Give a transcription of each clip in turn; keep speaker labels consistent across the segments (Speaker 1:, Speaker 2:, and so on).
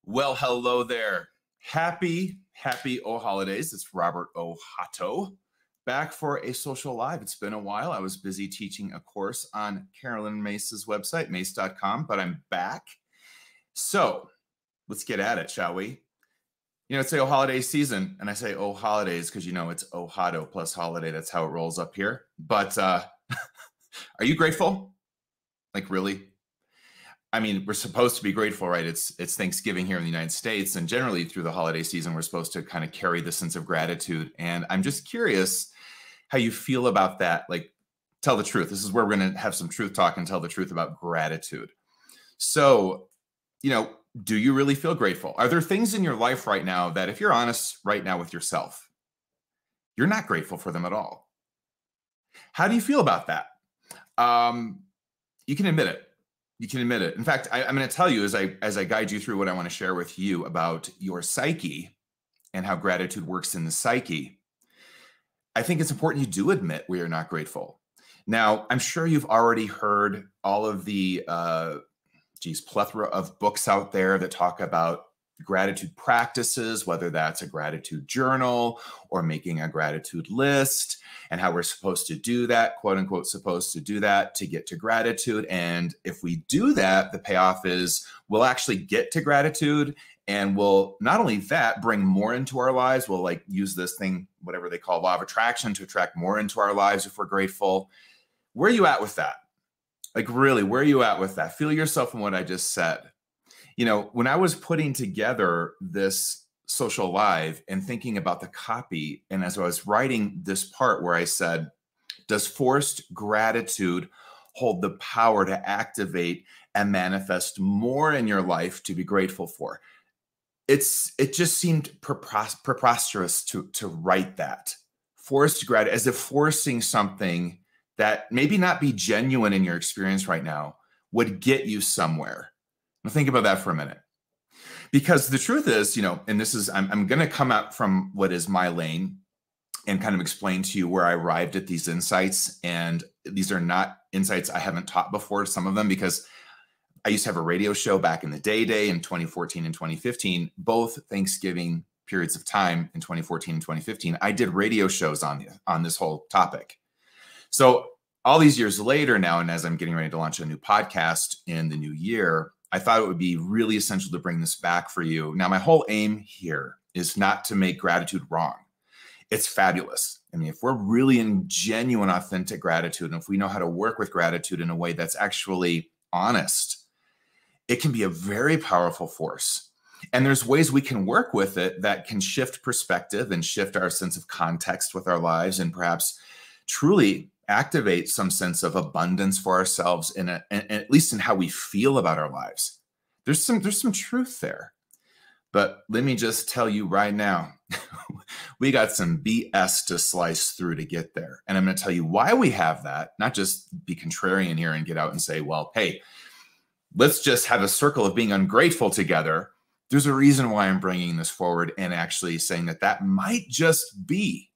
Speaker 1: Well, hello there. Happy O holidays. It's Robert O. Hotto back for a social live. It's been a while. I was busy teaching a course on Carolyn Mace's website, mace.com, but I'm back. So let's get at it, shall we? You know, it's the holiday season, and I say oh holidays because, you know, it's oh hotto plus holiday. That's how it rolls up here. But are you grateful? Like, really? I mean, we're supposed to be grateful, right? It's Thanksgiving here in the United States, and generally through the holiday season, we're supposed to kind of carry the sense of gratitude. And I'm just curious how you feel about that. Like, tell the truth. This is where we're going to have some truth talk and tell the truth about gratitude. So, you know, do you really feel grateful? Are there things in your life right now that, if you're honest right now with yourself, you're not grateful for them at all? How do you feel about that? You can admit it. You can admit it. In fact, I'm going to tell you as I guide you through what I want to share with you about your psyche and how gratitude works in the psyche. I think it's important you do admit we are not grateful. Now, I'm sure you've already heard all of the plethora of books out there that talk about gratitude practices, whether that's a gratitude journal or making a gratitude list, and how we're supposed to do that, quote unquote, supposed to do that to get to gratitude. And if we do that, the payoff is we'll actually get to gratitude, and we'll not only that, bring more into our lives. We'll like use this thing, whatever they call law of attraction, to attract more into our lives if we're grateful. Where are you at with that? Like, really, where are you at with that? Feel yourself in what I just said. You know, when I was putting together this social live and thinking about the copy, and as I was writing this part where I said, does forced gratitude hold the power to activate and manifest more in your life to be grateful for? It just seemed preposterous to write that. Forced gratitude, as if forcing something that maybe not be genuine in your experience right now would get you somewhere. Now think about that for a minute. Because the truth is, you know, and this is, I'm going to come out from what is my lane and kind of explain to you where I arrived at these insights. And these are not insights I haven't taught before, some of them, because I used to have a radio show back in the day in 2014 and 2015, both Thanksgiving periods of time in 2014 and 2015. I did radio shows on this whole topic. So all these years later now, and as I'm getting ready to launch a new podcast in the new year, I thought it would be really essential to bring this back for you. Now, my whole aim here is not to make gratitude wrong. It's fabulous. I mean, if we're really in genuine, authentic gratitude, and if we know how to work with gratitude in a way that's actually honest, it can be a very powerful force. And there's ways we can work with it that can shift perspective and shift our sense of context with our lives, and perhaps truly activate some sense of abundance for ourselves and at least in how we feel about our lives. There's some truth there. But let me just tell you right now, we got some BS to slice through to get there. And I'm going to tell you why we have that, not just be contrarian here and get out and say, well, hey, let's just have a circle of being ungrateful together. There's a reason why I'm bringing this forward and actually saying that that might just be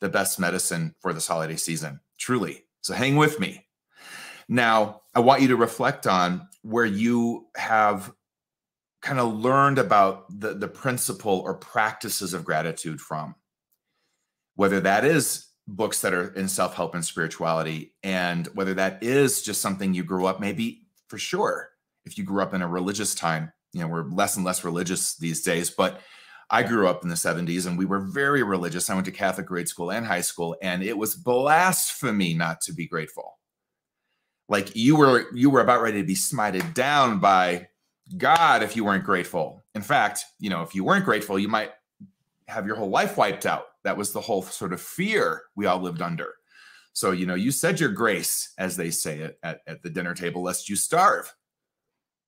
Speaker 1: the best medicine for this holiday season. Truly. So hang with me. Now, I want you to reflect on where you have kind of learned about the principle or practices of gratitude from, whether that is books that are in self-help and spirituality, and whether that is just something you grew up, maybe for sure, if you grew up in a religious time. You know, we're less and less religious these days, but I grew up in the 70s and we were very religious. I went to Catholic grade school and high school, and it was blasphemy not to be grateful. Like you were about ready to be smited down by God if you weren't grateful. In fact, you know, if you weren't grateful, you might have your whole life wiped out. That was the whole sort of fear we all lived under. So, you know, you said your grace, as they say it at the dinner table, lest you starve.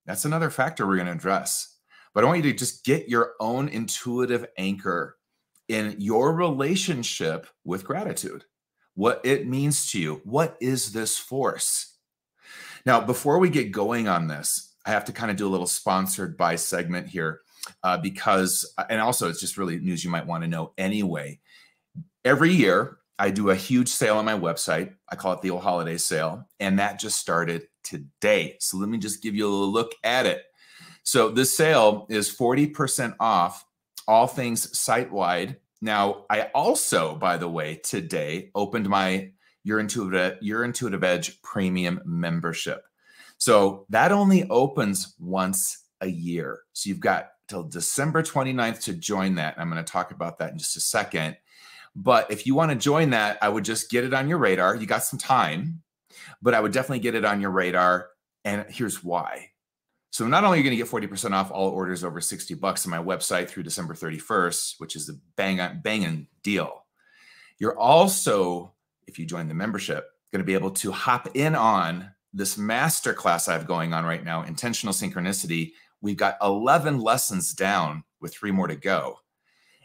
Speaker 1: That's another factor we're going to address. But I want you to just get your own intuitive anchor in your relationship with gratitude, what it means to you. What is this force? Now, before we get going on this, I have to kind of do a little sponsored by segment here because, and also it's just really news you might want to know anyway. Every year, I do a huge sale on my website. I call it the Old Holiday Sale, and that just started today. So let me just give you a little look at it. So this sale is 40% off all things site-wide. Now, I also, by the way, today opened my Your Intuitive Edge Premium membership. So that only opens once a year. So you've got till December 29th to join that. I'm going to talk about that in just a second. But if you want to join that, I would just get it on your radar. You got some time, but I would definitely get it on your radar. And here's why. So not only are you going to get 40% off all orders over $60 on my website through December 31st, which is a banging deal, you're also, if you join the membership, going to be able to hop in on this masterclass I have going on right now, Intentional Synchronicity. We've got 11 lessons down with 3 more to go.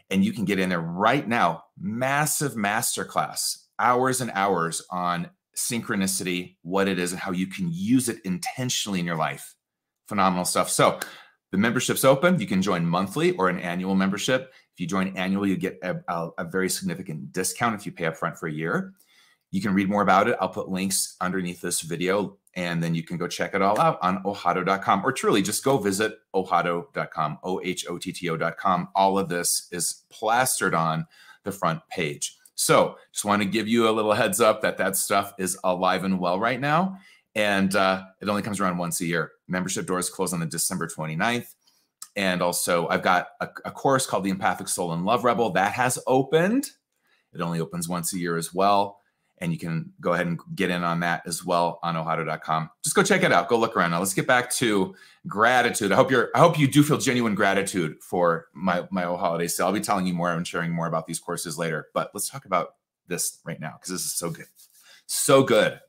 Speaker 1: And you can get in there right now. Massive masterclass, hours and hours on synchronicity, what it is, and how you can use it intentionally in your life. Phenomenal stuff. So the membership's open. You can join monthly or an annual membership. If you join annually, you get a very significant discount if you pay up front for a year. You can read more about it. I'll put links underneath this video, and then you can go check it all out on ohotto.com, or truly just go visit ohotto.com, ohotto.com. All of this is plastered on the front page. So just want to give you a little heads up that stuff is alive and well right now. And it only comes around once a year. Membership doors close on the December 29th. And also I've got a course called the Empathic Soul and Love Rebel that has opened. It only opens once a year as well. And you can go ahead and get in on that as well on ohotto.com. Just go check it out. Go look around. Now let's get back to gratitude. I hope you do feel genuine gratitude for my old holiday sale. I'll be telling you more and sharing more about these courses later. But let's talk about this right now because this is so good. So good.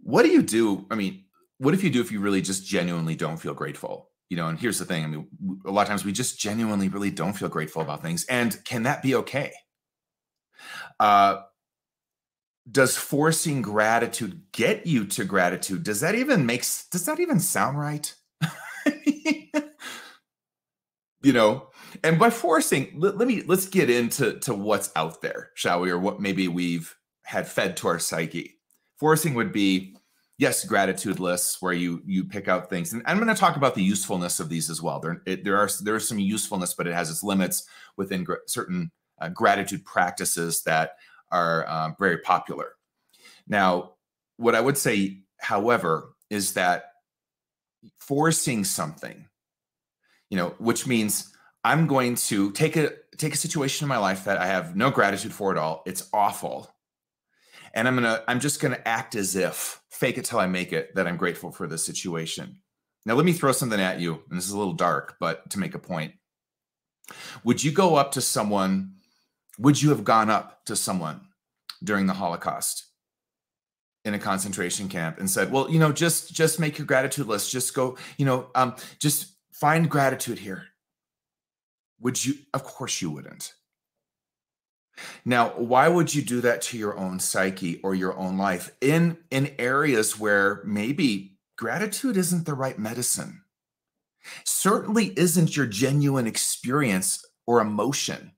Speaker 1: What do you do? I mean, what if you really just genuinely don't feel grateful? You know, and here's the thing. I mean, a lot of times we just genuinely really don't feel grateful about things. And can that be okay? Does forcing gratitude get you to gratitude? Does that even sound right? You know, and by forcing, let's get into what's out there, shall we? Or what maybe we've had fed to our psyche. Forcing would be, yes, gratitude lists where you pick out things. And I'm going to talk about the usefulness of these as well. There is some usefulness, but it has its limits within certain gratitude practices that are very popular. Now, what I would say, however, is that forcing something, you know, which means I'm going to take a situation in my life that I have no gratitude for at all. It's awful. And I'm just gonna act as if, fake it till I make it, that I'm grateful for this situation. Now, let me throw something at you, and this is a little dark, but to make a point. Would you go up to someone? Would you have gone up to someone during the Holocaust in a concentration camp and said, well, you know, just make your gratitude list. Just go, you know, just find gratitude here. Would you? Of course you wouldn't. Now, why would you do that to your own psyche or your own life in areas where maybe gratitude isn't the right medicine? Certainly isn't your genuine experience or emotion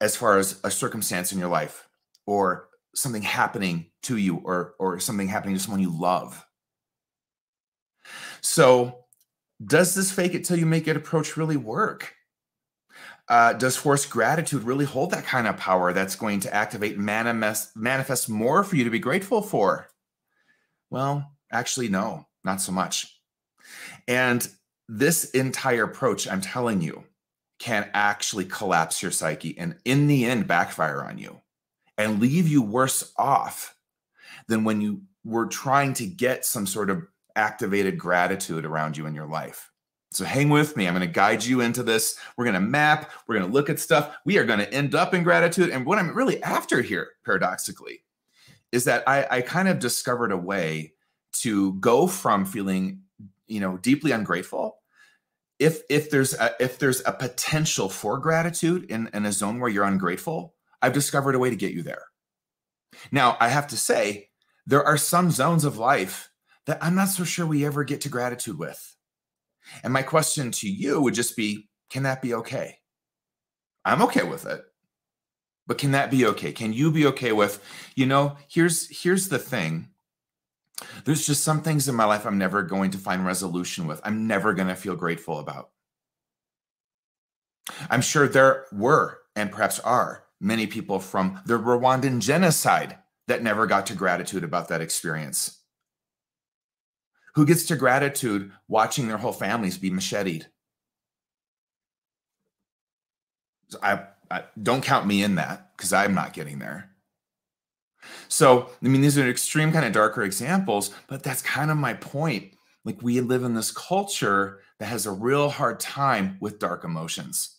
Speaker 1: as far as a circumstance in your life or something happening to you or something happening to someone you love. So does this fake it till you make it approach really work? Does forced gratitude really hold that kind of power that's going to activate and manifest more for you to be grateful for? Well, actually, no, not so much. And this entire approach, I'm telling you, can actually collapse your psyche and in the end backfire on you and leave you worse off than when you were trying to get some sort of activated gratitude around you in your life. So hang with me. I'm going to guide you into this. We're going to map. We're going to look at stuff. We are going to end up in gratitude. And what I'm really after here, paradoxically, is that I kind of discovered a way to go from feeling, you know, deeply ungrateful. If there's a potential for gratitude in a zone where you're ungrateful, I've discovered a way to get you there. Now, I have to say, there are some zones of life that I'm not so sure we ever get to gratitude with. And my question to you would just be, can that be okay? I'm okay with it. But can that be okay? Can you be okay with, here's the thing. There's just some things in my life I'm never going to find resolution with. I'm never going to feel grateful about. I'm sure there were, and perhaps are, many people from the Rwandan genocide that never got to gratitude about that experience. Who gets to gratitude watching their whole families be macheted? I don't count me in that, because I'm not getting there. So, I mean, these are extreme kind of darker examples, but that's kind of my point. Like, we live in this culture that has a real hard time with dark emotions.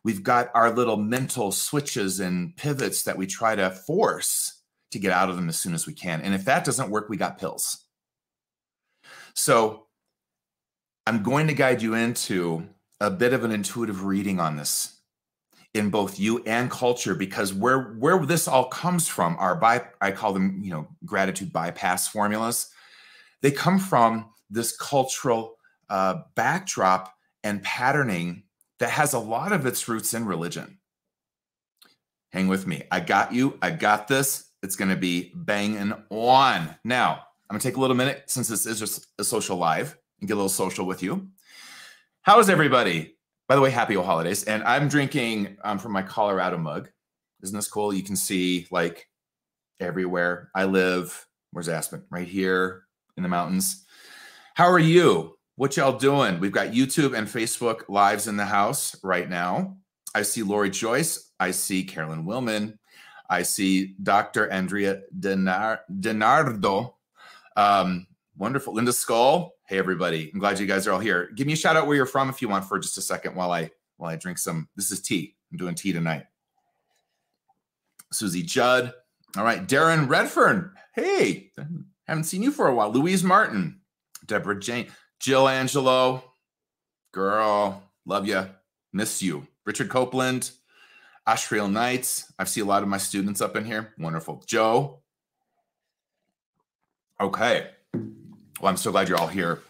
Speaker 1: We've got our little mental switches and pivots that we try to force to get out of them as soon as we can. And if that doesn't work, we got pills. So I'm going to guide you into a bit of an intuitive reading on this in both you and culture, because where this all comes from are I call them, gratitude bypass formulas. They come from this cultural backdrop and patterning that has a lot of its roots in religion. Hang with me. I got you. I got this. It's going to be banging on. Now, I'm going to take a little minute, since this is just a social live, and get a little social with you. How is everybody? By the way, happy holidays. And I'm drinking from my Colorado mug. Isn't this cool? You can see like everywhere I live. Where's Aspen? Right here in the mountains. How are you? What y'all doing? We've got YouTube and Facebook lives in the house right now. I see Lori Joyce. I see Carolyn Willman. I see Dr. Andrea DiNardo. Wonderful. Linda Skull. Hey, everybody. I'm glad you guys are all here. Give me a shout out where you're from if you want for just a second while I drink some. This is tea. I'm doing tea tonight. Susie Judd. All right. Darren Redfern. Hey, haven't seen you for a while. Louise Martin. Deborah Jane. Jill Angelo. Girl. Love you. Miss you. Richard Copeland. Ashriel Knights. I see a lot of my students up in here. Wonderful. Joe. Okay. Well, I'm so glad you're all here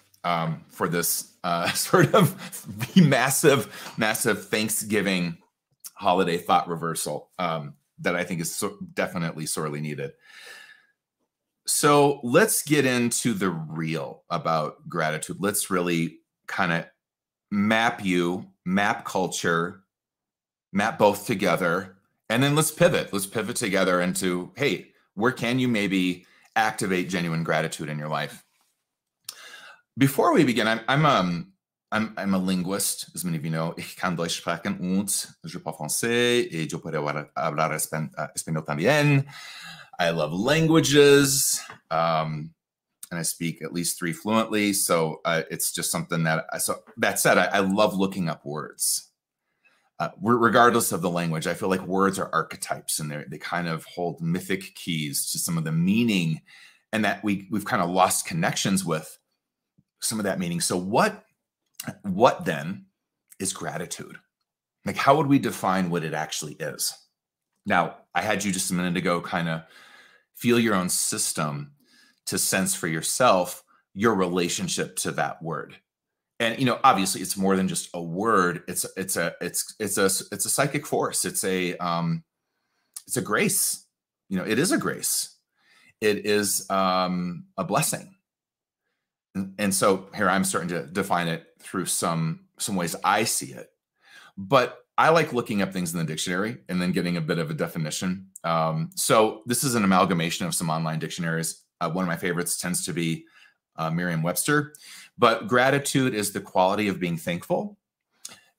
Speaker 1: for this sort of massive Thanksgiving holiday thought reversal that I think is definitely sorely needed. So let's get into the real about gratitude. Let's really kind of map culture, map both together, and then let's pivot. Let's pivot together into, hey, where can you maybe activate genuine gratitude in your life? Before we begin, I'm a linguist, as many of you know. Ich kann Deutsch sprechen und je parle français et yo puedo hablar español también. I love languages, and I speak at least 3 fluently. So it's just something that, that said, I love looking up words. Regardless of the language, I feel like words are archetypes, and they kind of hold mythic keys to some of the meaning, and that we've kind of lost connections with some of that meaning. So what then is gratitude? Like, how would we define what it actually is? Now, I had you just a minute ago kind of feel your own system to sense for yourself your relationship to that word. And obviously, it's more than just a word. It's a psychic force. It's a grace. It is a grace. It is a blessing. And so here I'm starting to define it through some ways I see it. But I like looking up things in the dictionary and then getting a bit of a definition. So this is an amalgamation of some online dictionaries. One of my favorites tends to be Merriam-Webster. But gratitude is the quality of being thankful.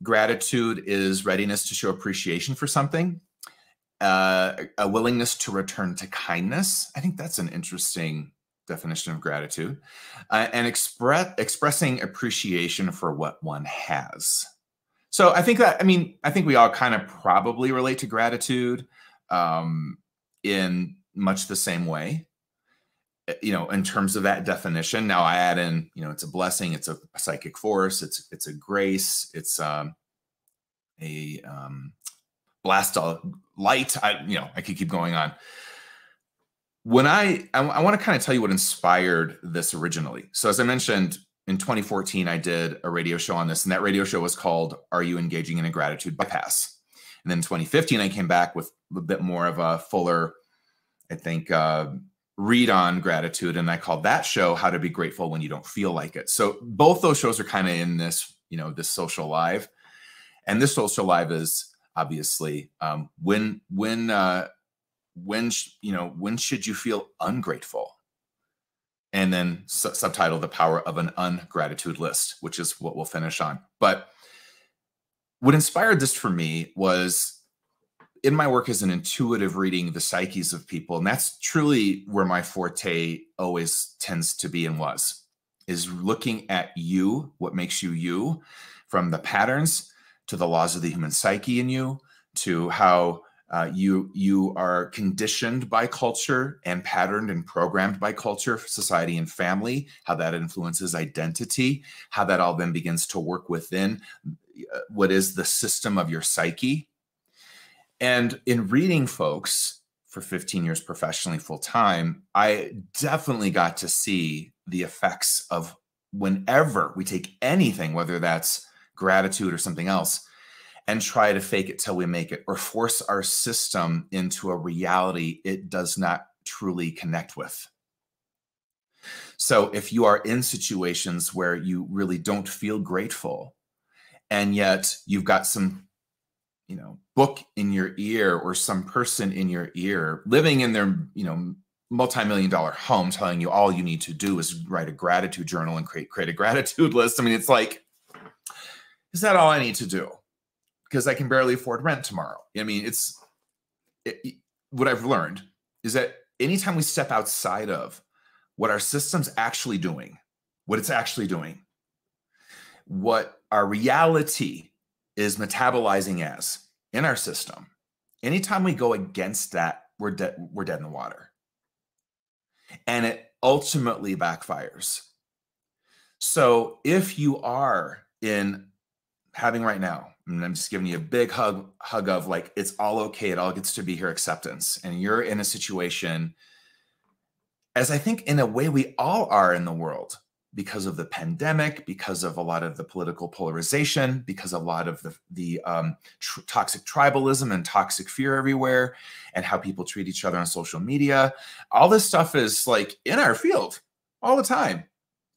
Speaker 1: Gratitude is readiness to show appreciation for something. A willingness to return to kindness. I think that's an interesting definition of gratitude. And expressing appreciation for what one has. So I think we all kind of probably relate to gratitude in much the same way, in terms of that definition. Now I add in, it's a blessing, it's a psychic force, it's a grace, it's a blast of light. I could keep going on. When I want to kind of tell you what inspired this originally. So as I mentioned, in 2014, I did a radio show on this, and that radio show was called "Are You Engaging in a Gratitude Bypass?" And then 2015, I came back with a bit more of a fuller, I think, read on gratitude. And I called that show How to Be Grateful When You Don't Feel Like It. So both those shows are kind of in this, this social live. And this social live is obviously when should you feel ungrateful? And then subtitle The Power of an Ungratitude List, which is what we'll finish on. But what inspired this for me was in my work as an intuitive reading the psyches of people. And that's truly where my forte always tends to be and was, is looking at you, what makes you you, from the patterns to the laws of the human psyche in you, to how you are conditioned by culture and patterned and programmed by culture, society, and family, how that influences identity, how that all then begins to work within what is the system of your psyche. And in reading folks for 15 years professionally full time, I definitely got to see the effects of whenever we take anything, whether that's gratitude or something else, and try to fake it till we make it, or force our system into a reality it does not truly connect with. So if you are in situations where you really don't feel grateful, and yet you've got some, book in your ear or some person in your ear living in their, multi-million-dollar home telling you all you need to do is write a gratitude journal and create a gratitude list. I mean, it's like, is that all I need to do? Because I can barely afford rent tomorrow. I mean, what I've learned is that anytime we step outside of what our system's actually doing, what it's actually doing, what our reality is metabolizing as in our system, anytime we go against that, we're dead in the water. And it ultimately backfires. So if you are having right now, and I'm just giving you a big hug of like, it's all okay, it all gets to be here, acceptance, and you're in a situation, as I think in a way we all are in the world, because of the pandemic, because of a lot of the political polarization, because of a lot of the toxic tribalism and toxic fear everywhere, and how people treat each other on social media. All this stuff is like in our field all the time,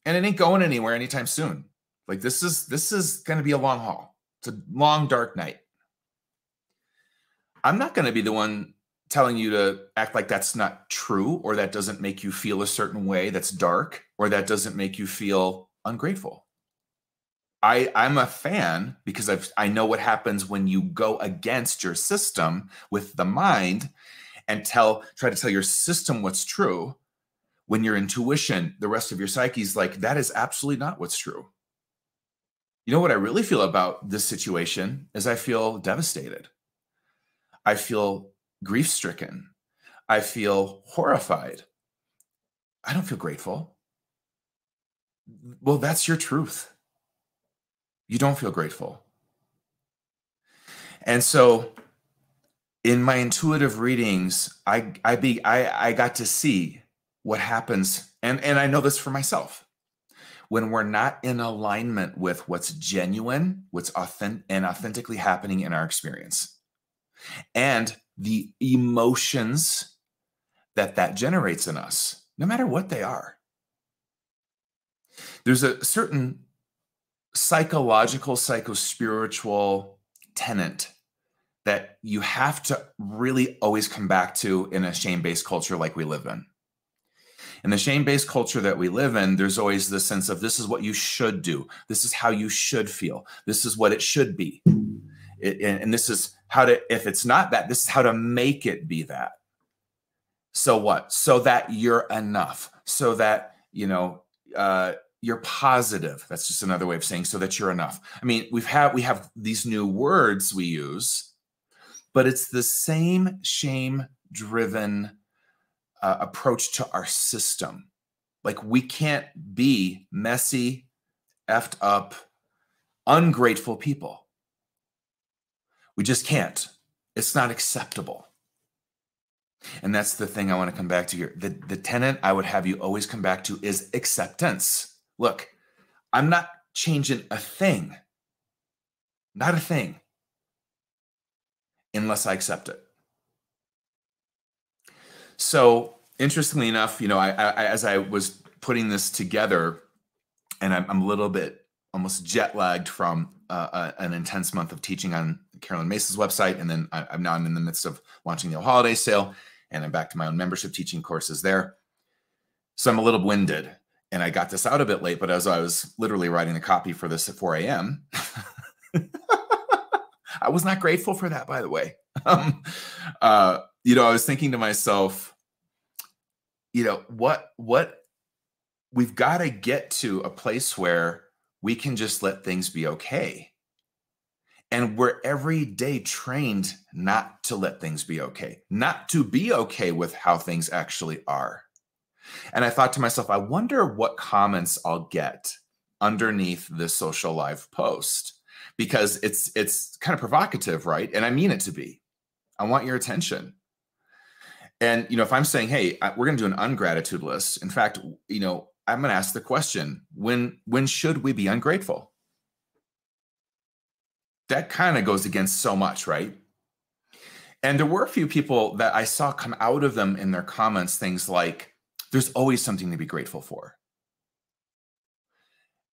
Speaker 1: and it ain't going anywhere anytime soon. Like this is going to be a long haul. It's a long, dark night. I'm not going to be the one telling you to act like that's not true, or that doesn't make you feel a certain way that's dark, or that doesn't make you feel ungrateful. I'm a fan because I know what happens when you go against your system with the mind and try to tell your system what's true, when your intuition, the rest of your psyche is like, that is absolutely not what's true. You know what I really feel about this situation is I feel devastated. I feel grief-stricken. I feel horrified. I don't feel grateful. Well, that's your truth. You don't feel grateful. And so in my intuitive readings, I got to see what happens. And I know this for myself. When we're not in alignment with what's genuine, what's authentically happening in our experience, and the emotions that generates in us, no matter what they are. There's a certain psychological, psychospiritual tenant that you have to really always come back to in a shame-based culture like we live in. In the shame-based culture that we live in, there's always this sense of this is what you should do. This is how you should feel. This is what it should be. And this is how to, if it's not that, this is how to make it be that. So what? So that you're enough. So that, you're positive. That's just another way of saying so that you're enough. I mean, we have these new words we use, but it's the same shame-driven approach to our system. Like we can't be messy, effed up, ungrateful people. We just can't. It's not acceptable. And that's the thing I want to come back to here. The tenet I would have you always come back to is acceptance. Look, I'm not changing a thing. Not a thing. unless I accept it. So interestingly enough, as I was putting this together, and I'm a little bit almost jet lagged from an intense month of teaching on Carolyn Mace's website. And then I'm now in the midst of launching the holiday sale, and I'm back to my own membership teaching courses there. So I'm a little winded, and I got this out a bit late, but as I was literally writing the copy for this at 4 a.m., I was not grateful for that, by the way. I was thinking to myself, what we've got to get to a place where we can just let things be okay. And we're every day trained not to let things be okay, not to be okay with how things actually are. And I thought to myself, I wonder what comments I'll get underneath this social live post, because it's kind of provocative, right? And I mean it to be. I want your attention. And, if I'm saying, hey, we're going to do an ungratitude list. In fact, I'm going to ask the question, when should we be ungrateful? That kind of goes against so much, right? And there were a few people that I saw come out of them in their comments, things like, there's always something to be grateful for.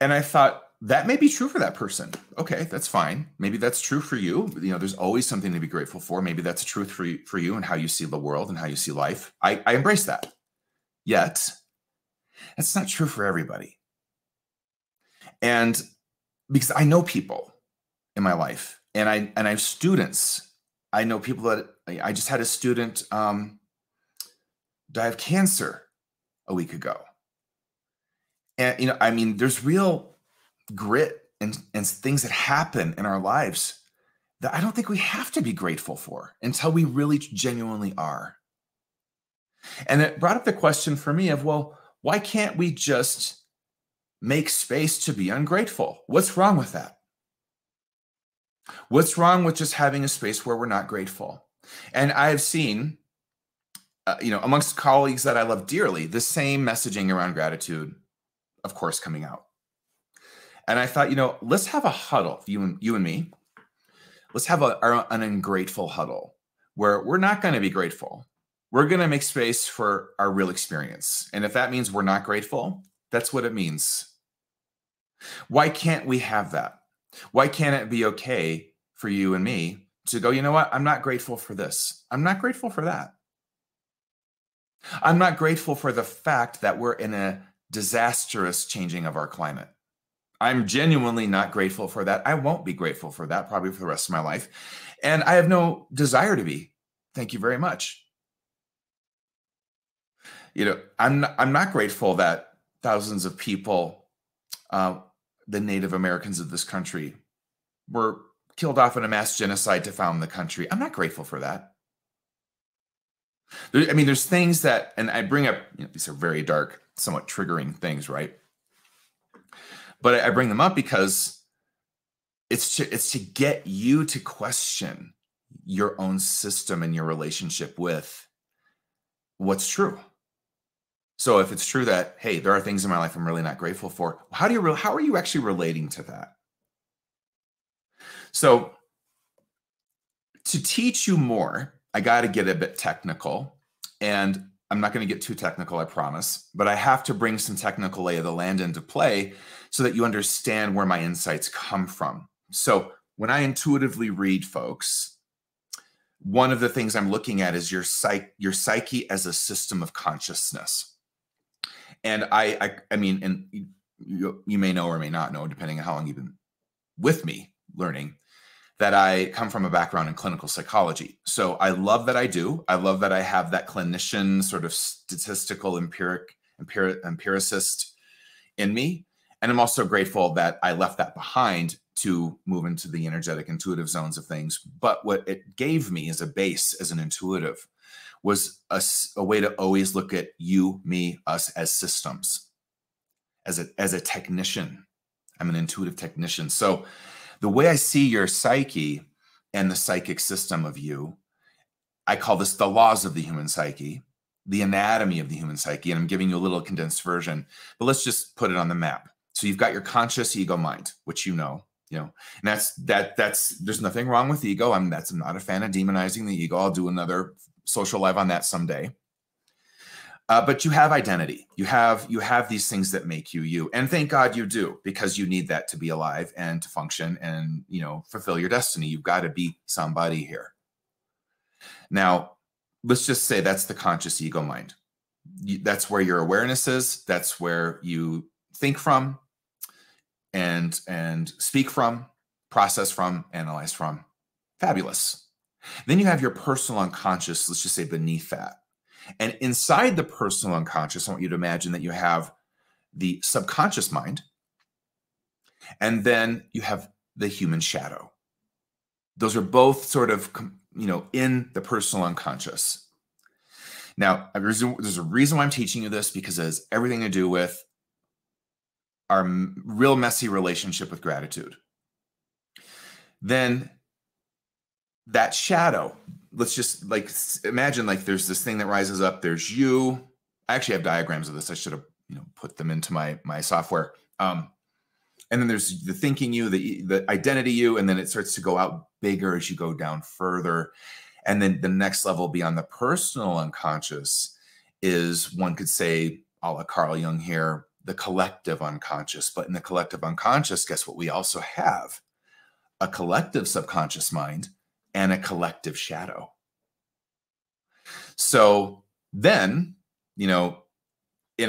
Speaker 1: And I thought, that may be true for that person. Okay, that's fine. Maybe that's true for you. There's always something to be grateful for. Maybe that's truth for you and how you see the world and how you see life. I embrace that. Yet, that's not true for everybody. And because I know people in my life, and I have students. I know people that I just had a student die of cancer a week ago. And there's real grit and things that happen in our lives that I don't think we have to be grateful for until we really genuinely are. And it brought up the question for me of, well, why can't we just make space to be ungrateful? What's wrong with that? What's wrong with just having a space where we're not grateful? And I've seen, amongst colleagues that I love dearly, the same messaging around gratitude, of course, coming out. And I thought, let's have a huddle, you and me. Let's have an ungrateful huddle where we're not going to be grateful. We're going to make space for our real experience. And if that means we're not grateful, that's what it means. Why can't we have that? Why can't it be okay for you and me to go, you know what? I'm not grateful for this. I'm not grateful for that. I'm not grateful for the fact that we're in a disastrous changing of our climate. I'm genuinely not grateful for that. I won't be grateful for that probably for the rest of my life. And I have no desire to be. Thank you very much. I'm not grateful that thousands of people, the Native Americans of this country, were killed off in a mass genocide to found the country. I'm not grateful for that. There's things that, and I bring up, these are very dark, somewhat triggering things, right? But I bring them up because it's to get you to question your own system and your relationship with what's true. So if it's true that, hey, there are things in my life I'm really not grateful for, how are you actually relating to that? So to teach you more, I got to get a bit technical, and I'm not going to get too technical, I promise, but I have to bring some technical lay of the land into play so that you understand where my insights come from. So when I intuitively read folks, one of the things I'm looking at is your psyche as a system of consciousness. And and you may know or may not know, depending on how long you've been with me learning, that I come from a background in clinical psychology. So I love that I do. I love that I have that clinician sort of statistical empiricist in me. And I'm also grateful that I left that behind to move into the energetic intuitive zones of things. But what it gave me as a base, as an intuitive, was a way to always look at you, me, us as systems, as a technician. I'm an intuitive technician. So the way I see your psyche and the psychic system of you, I call this the laws of the human psyche, the anatomy of the human psyche. And I'm giving you a little condensed version, but let's just put it on the map. So you've got your conscious ego mind, which you know. And there's nothing wrong with ego. I'm not a fan of demonizing the ego. I'll do another social live on that someday. But you have identity. You have these things that make you you. And thank God you do, because you need that to be alive and to function and, fulfill your destiny. You've got to be somebody here. Now, let's just say that's the conscious ego mind. That's where your awareness is. That's where you think from and speak from, process from, analyze from. Fabulous. Then you have your personal unconscious, let's just say beneath that. And inside the personal unconscious, I want you to imagine that you have the subconscious mind, and then you have the human shadow. Those are both sort of, in the personal unconscious. Now, there's a reason why I'm teaching you this, because it has everything to do with our real messy relationship with gratitude. Then that shadow, let's just imagine there's this thing that rises up. There's you. I actually have diagrams of this. I should have put them into my software. And then there's the thinking you, the identity you, and then it starts to go out bigger as you go down further. And then the next level beyond the personal unconscious is, one could say, a la Carl Jung here, the collective unconscious. But in the collective unconscious, guess what? We also have a collective subconscious mind and a collective shadow. So then, in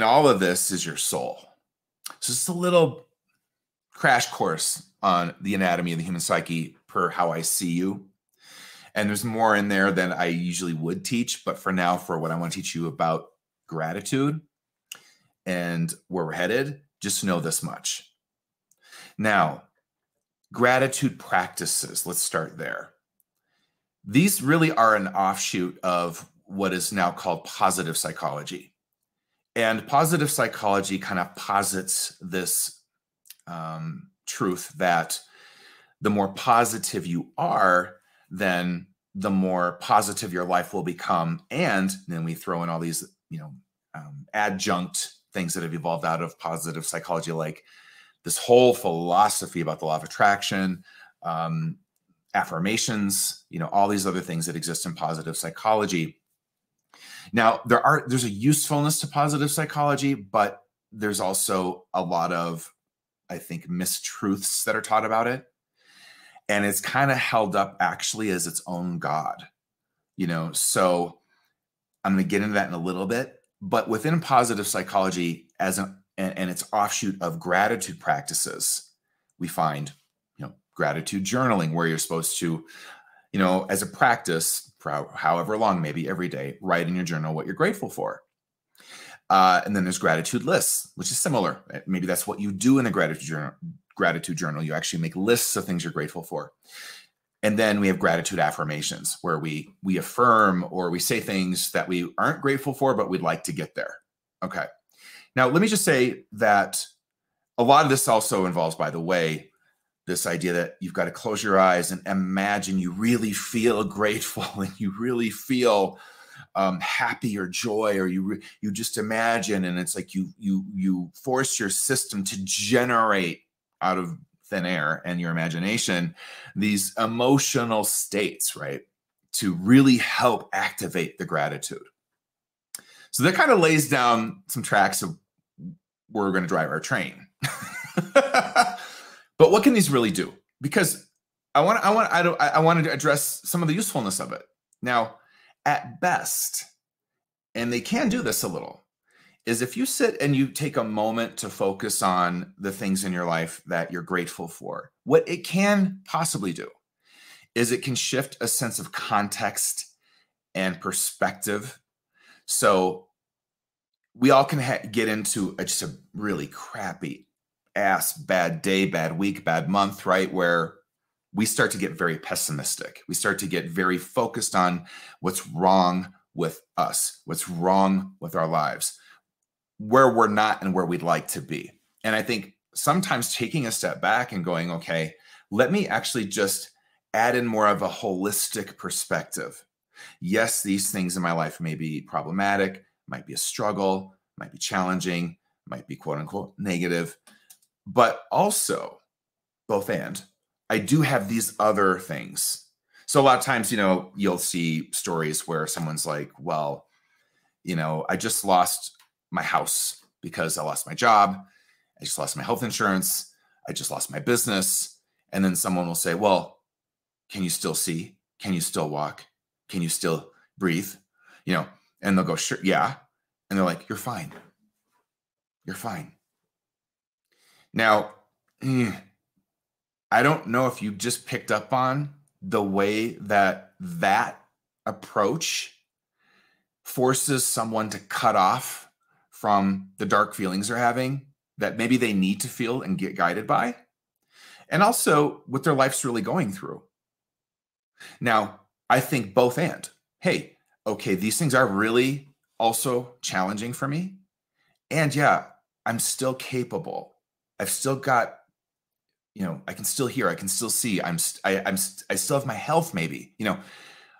Speaker 1: all of this is your soul. So it's a little crash course on the anatomy of the human psyche per how I see you. And there's more in there than I usually would teach. But for now, for what I want to teach you about gratitude and where we're headed, just know this much. Now, gratitude practices, let's start there. These really are an offshoot of what is now called positive psychology. And positive psychology kind of posits this truth that the more positive you are, then the more positive your life will become. And then we throw in all these, adjunct things that have evolved out of positive psychology, like this whole philosophy about the law of attraction, affirmations, all these other things that exist in positive psychology. Now, there's a usefulness to positive psychology, but there's also a lot of, I think, mistruths that are taught about it. And it's kind of held up actually as its own God, so I'm going to get into that in a little bit. But within positive psychology, and its offshoot of gratitude practices, we find, gratitude journaling, where you're supposed to, as a practice, for however long, maybe every day, write in your journal what you're grateful for. And then there's gratitude lists, which is similar. Maybe that's what you do in a gratitude journal. You actually make lists of things you're grateful for. And then we have gratitude affirmations, where we affirm or we say things that we aren't grateful for, but we'd like to get there. Okay. Now, let me just say that a lot of this also involves, by the way, this idea that you've got to close your eyes and imagine you really feel grateful and you really feel happy or joy, or you just imagine, and it's like you force your system to generate out of thin air and your imagination these emotional states, right, to really help activate the gratitude. So that kind of lays down some tracks of where we're going to drive our train. But what can these really do? Because I wanted to address some of the usefulness of it. Now, at best, and they can do this a little, is if you sit and you take a moment to focus on the things in your life that you're grateful for, what it can possibly do is it can shift a sense of context and perspective. So we all can get into just a really crappy ass bad day, bad week, bad month, right? Where we start to get very pessimistic. We start to get very focused on what's wrong with us, what's wrong with our lives, where we're not and where we'd like to be. And I think sometimes taking a step back and going, okay, let me actually just add in more of a holistic perspective. Yes, these things in my life may be problematic, might be a struggle, might be challenging, might be quote unquote negative, but also both and I do have these other things. So a lot of times, you'll see stories where someone's like, well, I just lost my house because I lost my job. I just lost my health insurance. I just lost my business. And then someone will say, well, can you still see? Can you still walk? Can you still breathe? And they'll go, sure, yeah. And they're like, you're fine. You're fine. Now, I don't know if you just picked up on the way that approach forces someone to cut off from the dark feelings they're having that maybe they need to feel and get guided by, and also what their life's really going through. Now, I think both and. Hey, okay, these things are really also challenging for me. And yeah, I'm still capable. I've still got, I can still hear, I can still see. I still have my health maybe,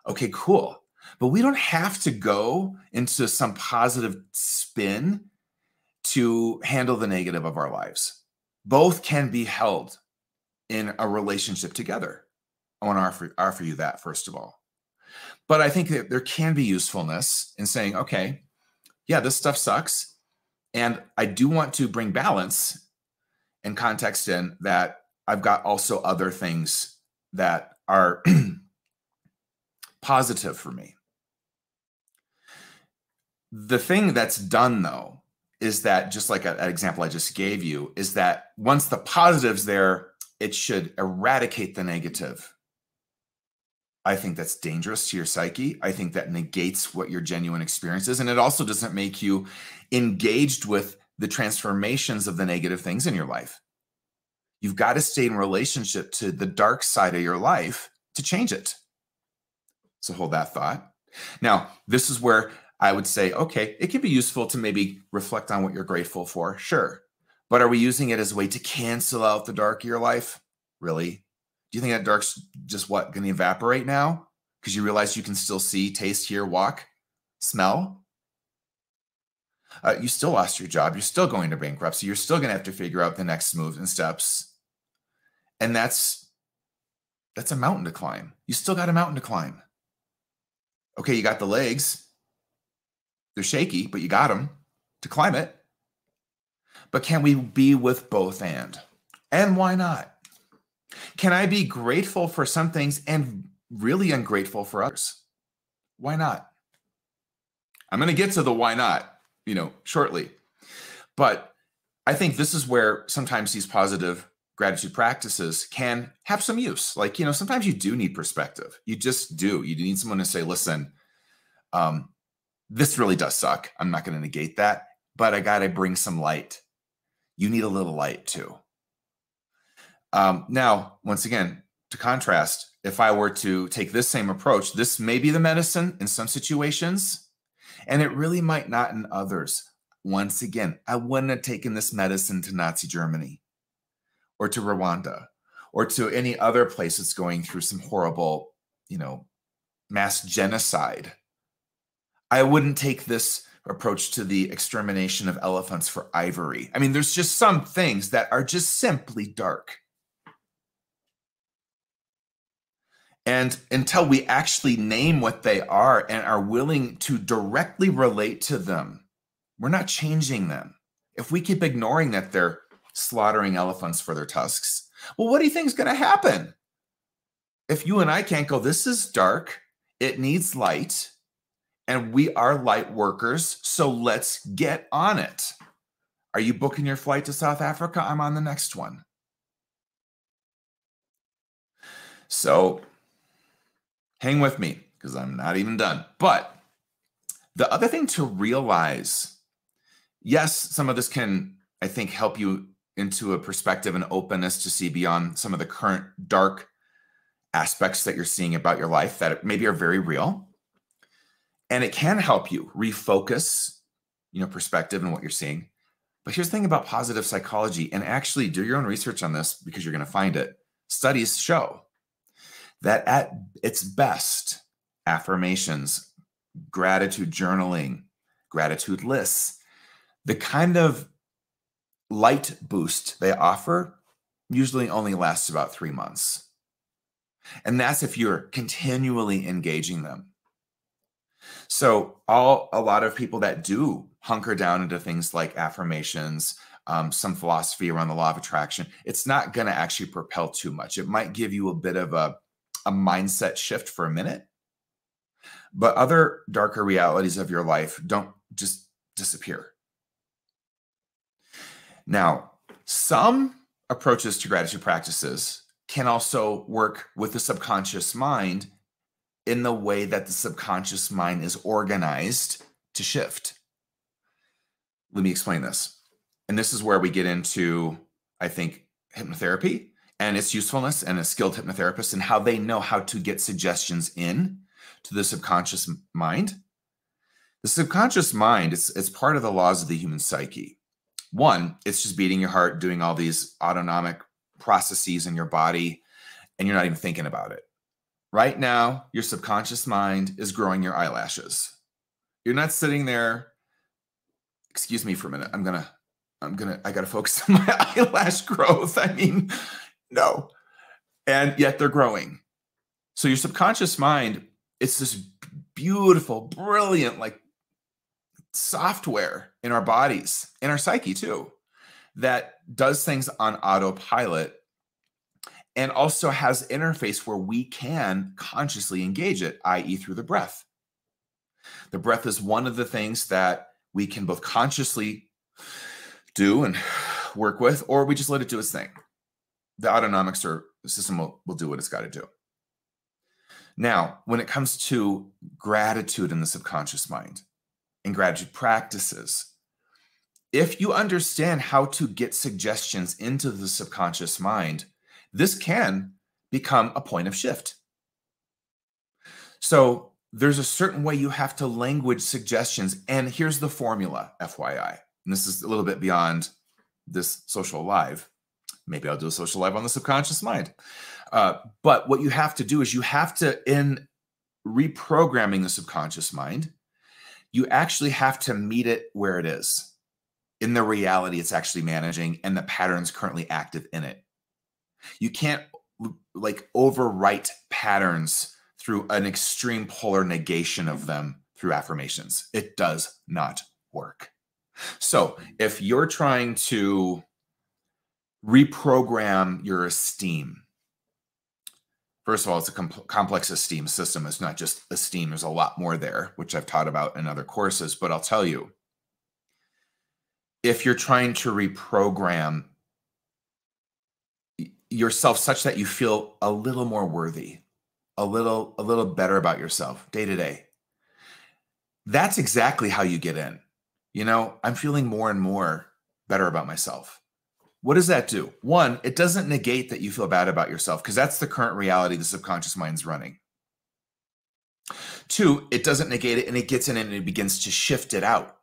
Speaker 1: okay, cool. But we don't have to go into some positive spin to handle the negative of our lives. Both can be held in a relationship together. I want to offer you that, first of all. But I think that there can be usefulness in saying, okay, yeah, this stuff sucks. And I do want to bring balance and context in that I've got also other things that are positive for me. The thing that's done, though, is that, just like an example I just gave you, is that once the positive's there, it should eradicate the negative. I think that's dangerous to your psyche. I think that negates what your genuine experience is. And it also doesn't make you engaged with the transformations of the negative things in your life. You've got to stay in relationship to the dark side of your life to change it. So hold that thought. Now, this is where I would say, okay, it can be useful to maybe reflect on what you're grateful for. Sure. But are we using it as a way to cancel out the dark of your life? Really? Do you think that dark's just going to evaporate now? Because you realize you can still see, taste, hear, walk, smell? You still lost your job. You're still going to bankruptcy. You're still going to have to figure out the next moves and steps. And that's a mountain to climb. You still got a mountain to climb. Okay, you got the legs. They're shaky, but you got them to climb it. But can we be with both and? And why not? Can I be grateful for some things and really ungrateful for others? Why not? I'm going to get to the why not, shortly. But I think this is where sometimes these positive gratitude practices can have some use. Like, sometimes you do need perspective. You just do. You need someone to say, listen, this really does suck. I'm not going to negate that, but I got to bring some light. You need a little light too. Now, once again, to contrast, if I were to take this same approach, this may be the medicine in some situations, and it really might not in others. Once again, I wouldn't have taken this medicine to Nazi Germany or to Rwanda or to any other place that's going through some horrible, mass genocide. I wouldn't take this approach to the extermination of elephants for ivory. I mean, there's just some things that are just simply dark. And until we actually name what they are and are willing to directly relate to them, we're not changing them. If we keep ignoring that they're slaughtering elephants for their tusks, well, what do you think is going to happen? If you and I can't go, this is dark, it needs light, and we are light workers, so let's get on it. Are you booking your flight to South Africa? I'm on the next one. So hang with me, because I'm not even done. But the other thing to realize, yes, some of this can, I think, help you into a perspective and openness to see beyond some of the current dark aspects that you're seeing about your life that maybe are very real. And it can help you refocus, perspective and what you're seeing. But here's the thing about positive psychology, and actually do your own research on this because you're going to find it. Studies show that at its best, affirmations, gratitude journaling, gratitude lists, the kind of light boost they offer usually only lasts about 3 months. And that's if you're continually engaging them. So a lot of people that do hunker down into things like affirmations, some philosophy around the law of attraction, it's not going to actually propel too much. It might give you a bit of a mindset shift for a minute, but other darker realities of your life don't just disappear. Now, some approaches to gratitude practices can also work with the subconscious mind in the way that the subconscious mind is organized to shift. Let me explain this. And this is where we get into, I think, hypnotherapy and its usefulness, and a skilled hypnotherapist and how they know how to get suggestions in to the subconscious mind. The subconscious mind, it's part of the laws of the human psyche. One, it's just beating your heart, doing all these autonomic processes in your body, and you're not even thinking about it. Right now, your subconscious mind is growing your eyelashes. You're not sitting there. Excuse me for a minute. I gotta focus on my eyelash growth. I mean, no. And yet they're growing. So your subconscious mind, it's this beautiful, brilliant, like software in our bodies, in our psyche too, that does things on autopilot and also has interface where we can consciously engage it, i.e. through the breath. The breath is one of the things that we can both consciously do and work with, or we just let it do its thing. The autonomic system will do what it's got to do. Now, when it comes to gratitude in the subconscious mind and gratitude practices, if you understand how to get suggestions into the subconscious mind, this can become a point of shift. So there's a certain way you have to language suggestions. And here's the formula, FYI. And this is a little bit beyond this social live. Maybe I'll do a social live on the subconscious mind. But what you have to do is you have to, in reprogramming the subconscious mind, you actually have to meet it where it is, in the reality it's actually managing and the patterns currently active in it. You can't like overwrite patterns through an extreme polar negation of them through affirmations. It does not work. So if you're trying to reprogram your esteem, first of all, it's a complex esteem system. It's not just esteem. There's a lot more there, which I've taught about in other courses. But I'll tell you, if you're trying to reprogram yourself such that you feel a little more worthy, a little better about yourself day to day, that's exactly how you get in. You know, I'm feeling more and more better about myself. What does that do? One, it doesn't negate that you feel bad about yourself, because that's the current reality the subconscious mind's running. Two, it doesn't negate it, and it gets in and it begins to shift it out.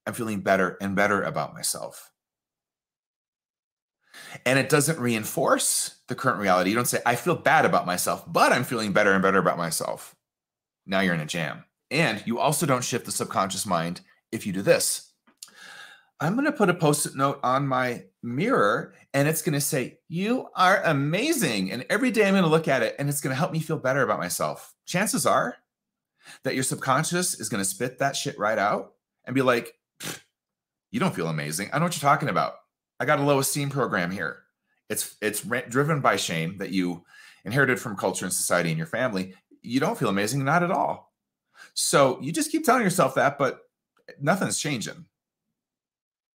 Speaker 1: I'm feeling better and better about myself. And it doesn't reinforce the current reality. You don't say, I feel bad about myself, but I'm feeling better and better about myself. Now you're in a jam. And you also don't shift the subconscious mind if you do this. I'm going to put a Post-it note on my mirror, and it's going to say, you are amazing. And every day I'm going to look at it, and it's going to help me feel better about myself. Chances are that your subconscious is going to spit that shit right out and be like, you don't feel amazing. I know what you're talking about. I got a low esteem program here. It's driven by shame that you inherited from culture and society and your family. You don't feel amazing, not at all. So you just keep telling yourself that, but nothing's changing,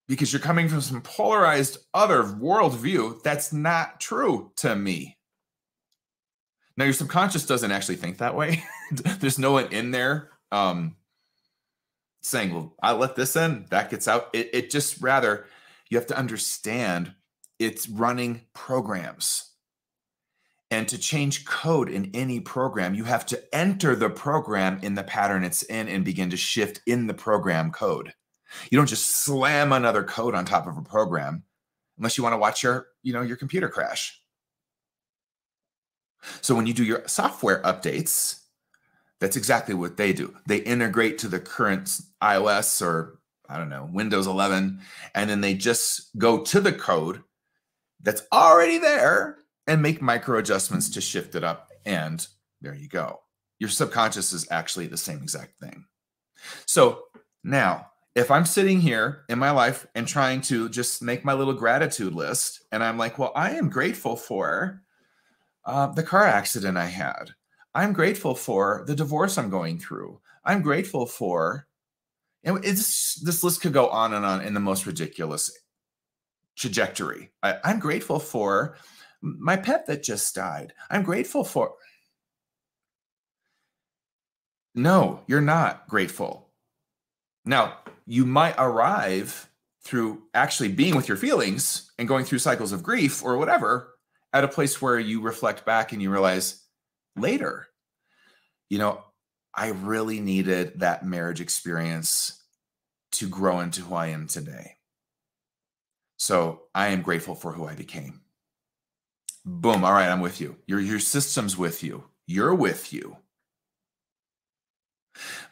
Speaker 1: because you're coming from some polarized other worldview that's not true to me. Now, your subconscious doesn't actually think that way. There's no one in there saying, well, I let this in, that gets out. It just rather, you have to understand it's running programs. And to change code in any program, you have to enter the program in the pattern it's in and begin to shift in the program code. You don't just slam another code on top of a program unless you want to watch your computer crash. So when you do your software updates, that's exactly what they do. They integrate to the current iOS or, I don't know, Windows 11, and then they just go to the code that's already there and make micro adjustments to shift it up. And there you go. Your subconscious is actually the same exact thing. So now, if I'm sitting here in my life and trying to just make my little gratitude list, and I'm like, well, I am grateful for the car accident I had. I'm grateful for the divorce I'm going through. I'm grateful for, and this list could go on and on in the most ridiculous trajectory. I'm grateful for my pet that just died. I'm grateful for. No, you're not grateful. Now, you might arrive through actually being with your feelings and going through cycles of grief or whatever at a place where you reflect back and you realize later, I really needed that marriage experience to grow into who I am today. So I am grateful for who I became. Boom. All right, I'm with you. Your system's with you. You're with you.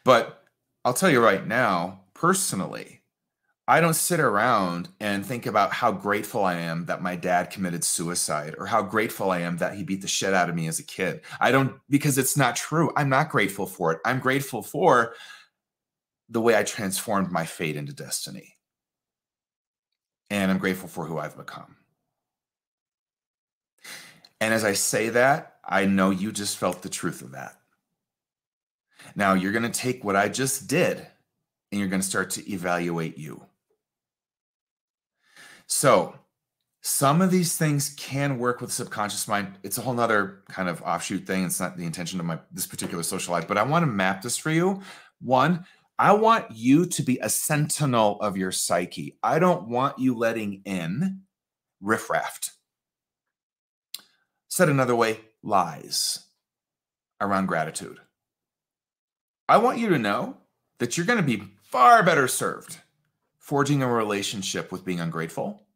Speaker 1: But I'll tell you right now, personally, I don't sit around and think about how grateful I am that my dad committed suicide or how grateful I am that he beat the shit out of me as a kid. I don't, because it's not true. I'm not grateful for it. I'm grateful for the way I transformed my fate into destiny. And I'm grateful for who I've become. And as I say that, I know you just felt the truth of that. Now you're going to take what I just did and you're going to start to evaluate you. So some of these things can work with the subconscious mind. It's a whole nother kind of offshoot thing. It's not the intention of this particular social life, but I want to map this for you. One, I want you to be a sentinel of your psyche. I don't want you letting in riffraff. Said another way, lies around gratitude. I want you to know that you're going to be far better served forging a relationship with being ungrateful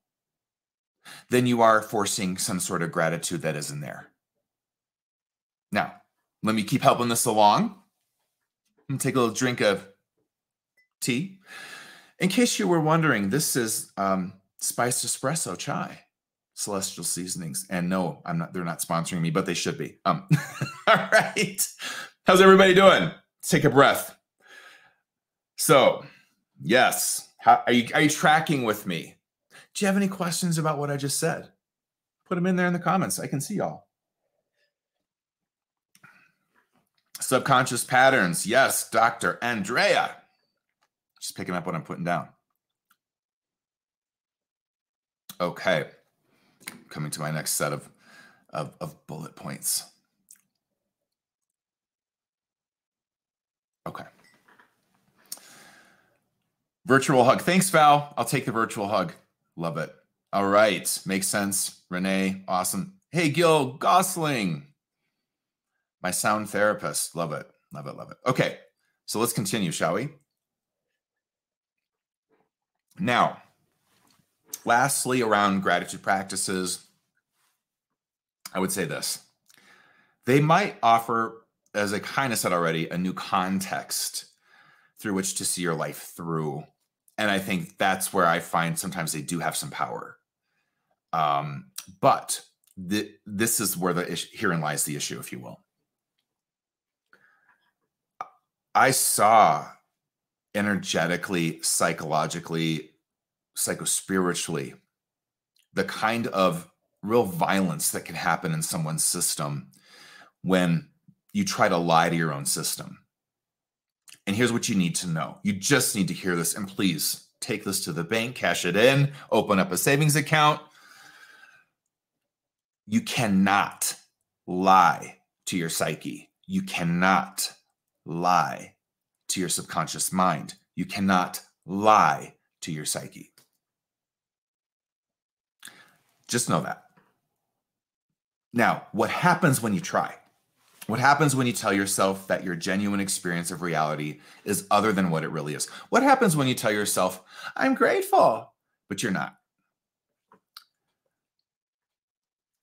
Speaker 1: than you are forcing some sort of gratitude that isn't there. Now, let me keep helping this along. I'm going to take a little drink of tea. In case you were wondering, this is spiced espresso chai, Celestial Seasonings. And no, they're not sponsoring me, but they should be. All right. How's everybody doing? Let's take a breath. So, yes. Are you tracking with me? Do you have any questions about what I just said? Put them in there in the comments. I can see y'all. Subconscious patterns. Yes, Dr. Andrea. Just picking up what I'm putting down. Okay. Coming to my next set of bullet points. Okay. Virtual hug. Thanks, Val. I'll take the virtual hug. Love it. All right. Makes sense. Renee, awesome. Hey, Gil Gosling. My sound therapist. Love it. Love it. Love it. Okay. So let's continue, shall we? Now, lastly, around gratitude practices, I would say this. They might offer, as I kind of said already, a new context through which to see your life through. And I think that's where I find sometimes they do have some power. But this is where herein lies the issue, if you will. I saw energetically, psychologically, psychospiritually, the kind of real violence that can happen in someone's system when you try to lie to your own system. And here's what you need to know. You just need to hear this. And please take this to the bank, cash it in, open up a savings account. You cannot lie to your psyche. You cannot lie to your subconscious mind. You cannot lie to your psyche. Just know that. Now, what happens when you try? What happens when you tell yourself that your genuine experience of reality is other than what it really is? What happens when you tell yourself, I'm grateful, but you're not?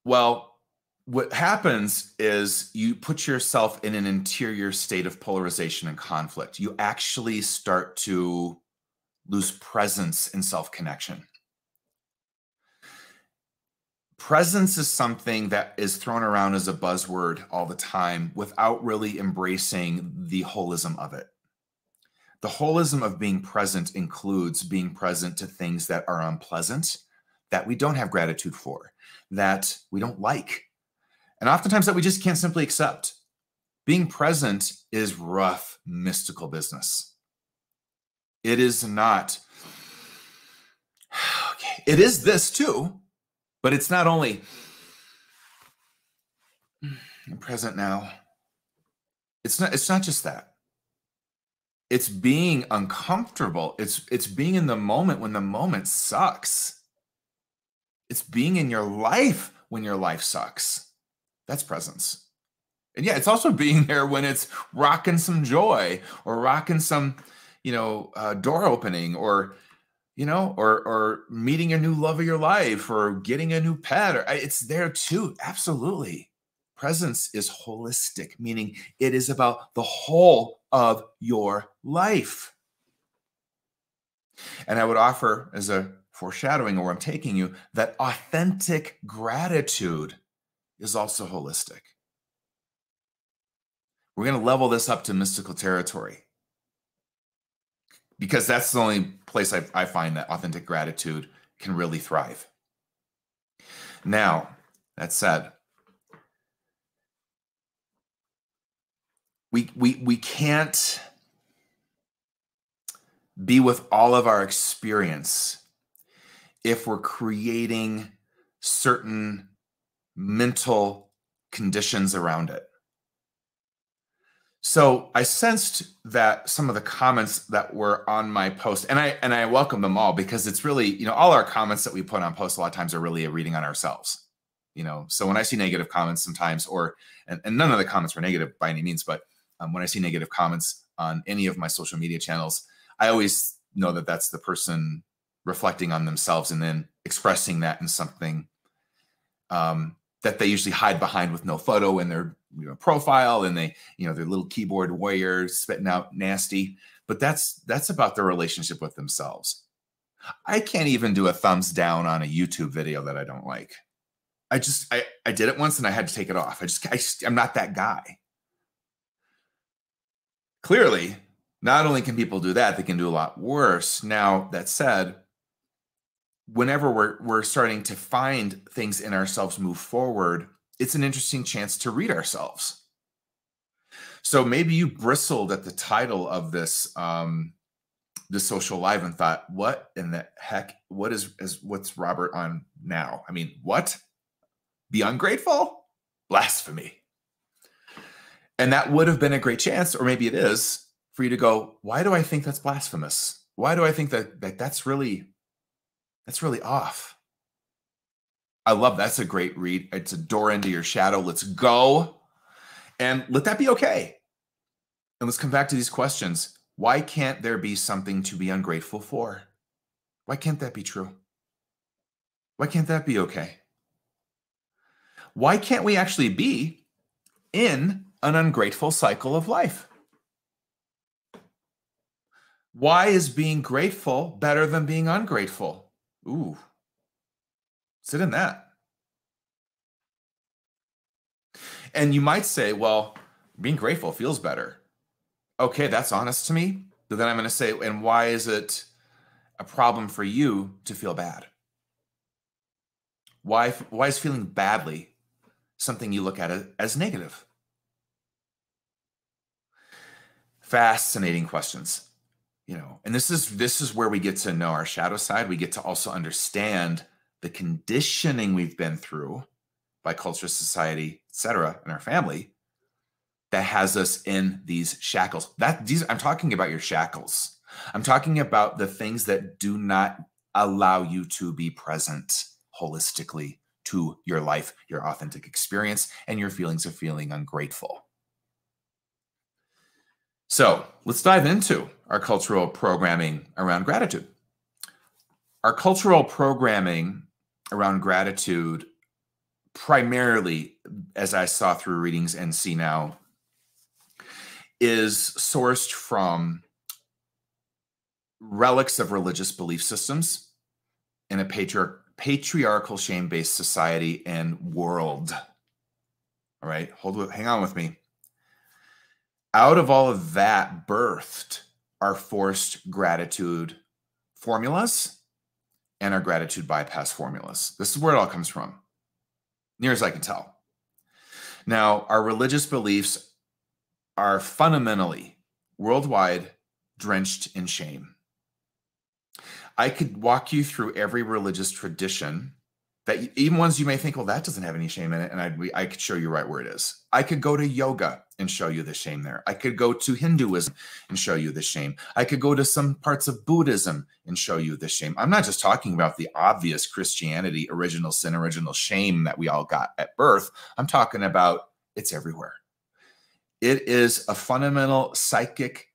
Speaker 1: Well, what happens is you put yourself in an interior state of polarization and conflict. You actually start to lose presence in self-connection. Presence is something that is thrown around as a buzzword all the time without really embracing the holism of it. The holism of being present includes being present to things that are unpleasant, that we don't have gratitude for, that we don't like, and oftentimes that we just can't simply accept. Being present is rough, mystical business. It is not, okay, it is this too, but it's not only, I'm present now. It's not just that. It's being uncomfortable. It's being in the moment when the moment sucks. It's being in your life when your life sucks. That's presence. And yeah, it's also being there when it's rocking some joy or rocking some, door opening or, or meeting a new love of your life or getting a new pet. Or it's there too. Absolutely. Presence is holistic, meaning it is about the whole of your life. And I would offer as a foreshadowing of where I'm taking you that authentic gratitude is also holistic. We're going to level this up to mystical territory because that's the only place I find that authentic gratitude can really thrive. Now, that said, we can't be with all of our experience if we're creating certain mental conditions around it. So I sensed that some of the comments that were on my post, and I welcome them all because it's really, all our comments that we put on posts a lot of times are really a reading on ourselves. So when I see negative comments sometimes, and none of the comments were negative by any means, but when I see negative comments on any of my social media channels, I always know that that's the person reflecting on themselves and then expressing that in something that they usually hide behind with no photo in their profile, and they, their little keyboard warrior spitting out nasty. But that's about their relationship with themselves. I can't even do a thumbs down on a YouTube video that I don't like. I did it once and I had to take it off. I'm not that guy. Clearly, not only can people do that, they can do a lot worse. Now, that said, whenever we're starting to find things in ourselves move forward, it's an interesting chance to read ourselves. So maybe you bristled at the title of this social live and thought, what in the heck, what's Robert on now? I mean, what? Be ungrateful? Blasphemy. And that would have been a great chance, or maybe it is, for you to go, why do I think that's blasphemous? Why do I think that's really off? I love that's a great read. It's a door into your shadow. Let's go. And let that be okay. And let's come back to these questions. Why can't there be something to be ungrateful for? Why can't that be true? Why can't that be okay? Why can't we actually be in an ungrateful cycle of life? Why is being grateful better than being ungrateful? Ooh, sit in that. And you might say, well, being grateful feels better. Okay, that's honest to me. But then I'm going to say, and why is it a problem for you to feel bad? Why is feeling badly something you look at as negative? Fascinating questions. And this is where we get to know our shadow side. We get to also understand the conditioning we've been through by culture, society, etc., and our family that has us in these shackles. I'm talking about your shackles. I'm talking about the things that do not allow you to be present holistically to your life, your authentic experience, and your feelings of feeling ungrateful. So let's dive into our cultural programming around gratitude. Our cultural programming around gratitude, primarily, as I saw through readings and see now, is sourced from relics of religious belief systems in a patriarchal shame-based society and world. All right, hang on with me. Out of all of that birthed our forced gratitude formulas and our gratitude bypass formulas. This is where it all comes from, near as I can tell. Now, our religious beliefs are fundamentally, worldwide, drenched in shame. I could walk you through every religious tradition that, even ones you may think, well, that doesn't have any shame in it, and I could show you right where it is. I could go to yoga and show you the shame there. I could go to Hinduism and show you the shame. I could go to some parts of Buddhism and show you the shame. I'm not just talking about the obvious Christianity, original sin, original shame that we all got at birth. I'm talking about it's everywhere. It is a fundamental psychic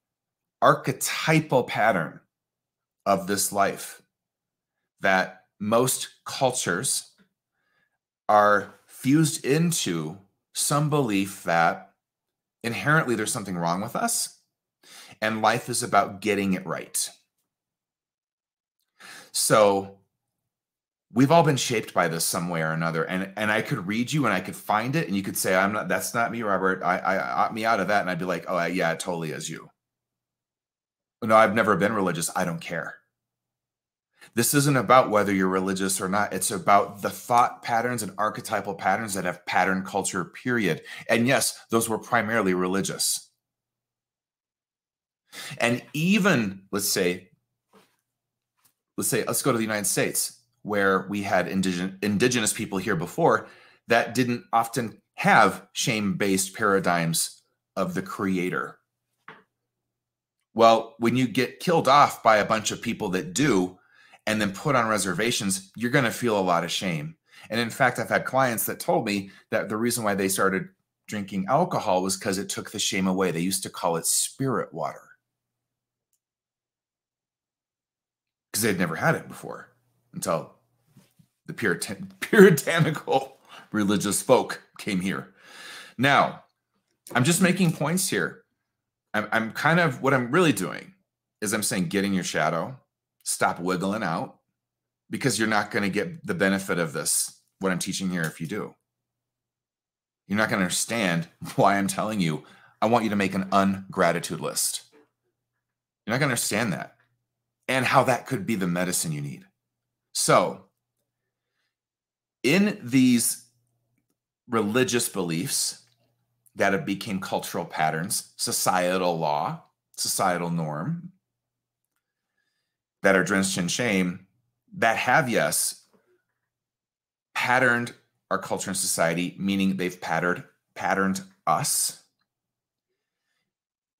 Speaker 1: archetypal pattern of this life that most cultures are fused into some belief that inherently there's something wrong with us and life is about getting it right. So we've all been shaped by this some way or another. And I could read you and I could find it and you could say, that's not me, Robert. I opt me out of that. And I'd be like, oh yeah, it totally is you. No, I've never been religious. I don't care. This isn't about whether you're religious or not. It's about the thought patterns and archetypal patterns that have pattern culture, period. And yes, those were primarily religious. And even, let's go to the United States, where we had indigenous people here before that didn't often have shame-based paradigms of the creator. Well, when you get killed off by a bunch of people that do, and then put on reservations, you're going to feel a lot of shame. And in fact, I've had clients that told me that the reason why they started drinking alcohol was because it took the shame away. They used to call it spirit water because they'd never had it before until the puritanical religious folk came here. Now, I'm just making points here. I'm kind of, what I'm really doing is I'm saying, get in your shadow, stop wiggling out, because you're not going to get the benefit of this, what I'm teaching here, if you do. You're not going to understand why I'm telling you, I want you to make an ungratitude list. You're not going to understand that and how that could be the medicine you need. So in these religious beliefs that have become cultural patterns, societal law, societal norm, that are drenched in shame, that have, yes, patterned our culture and society, meaning they've patterned us.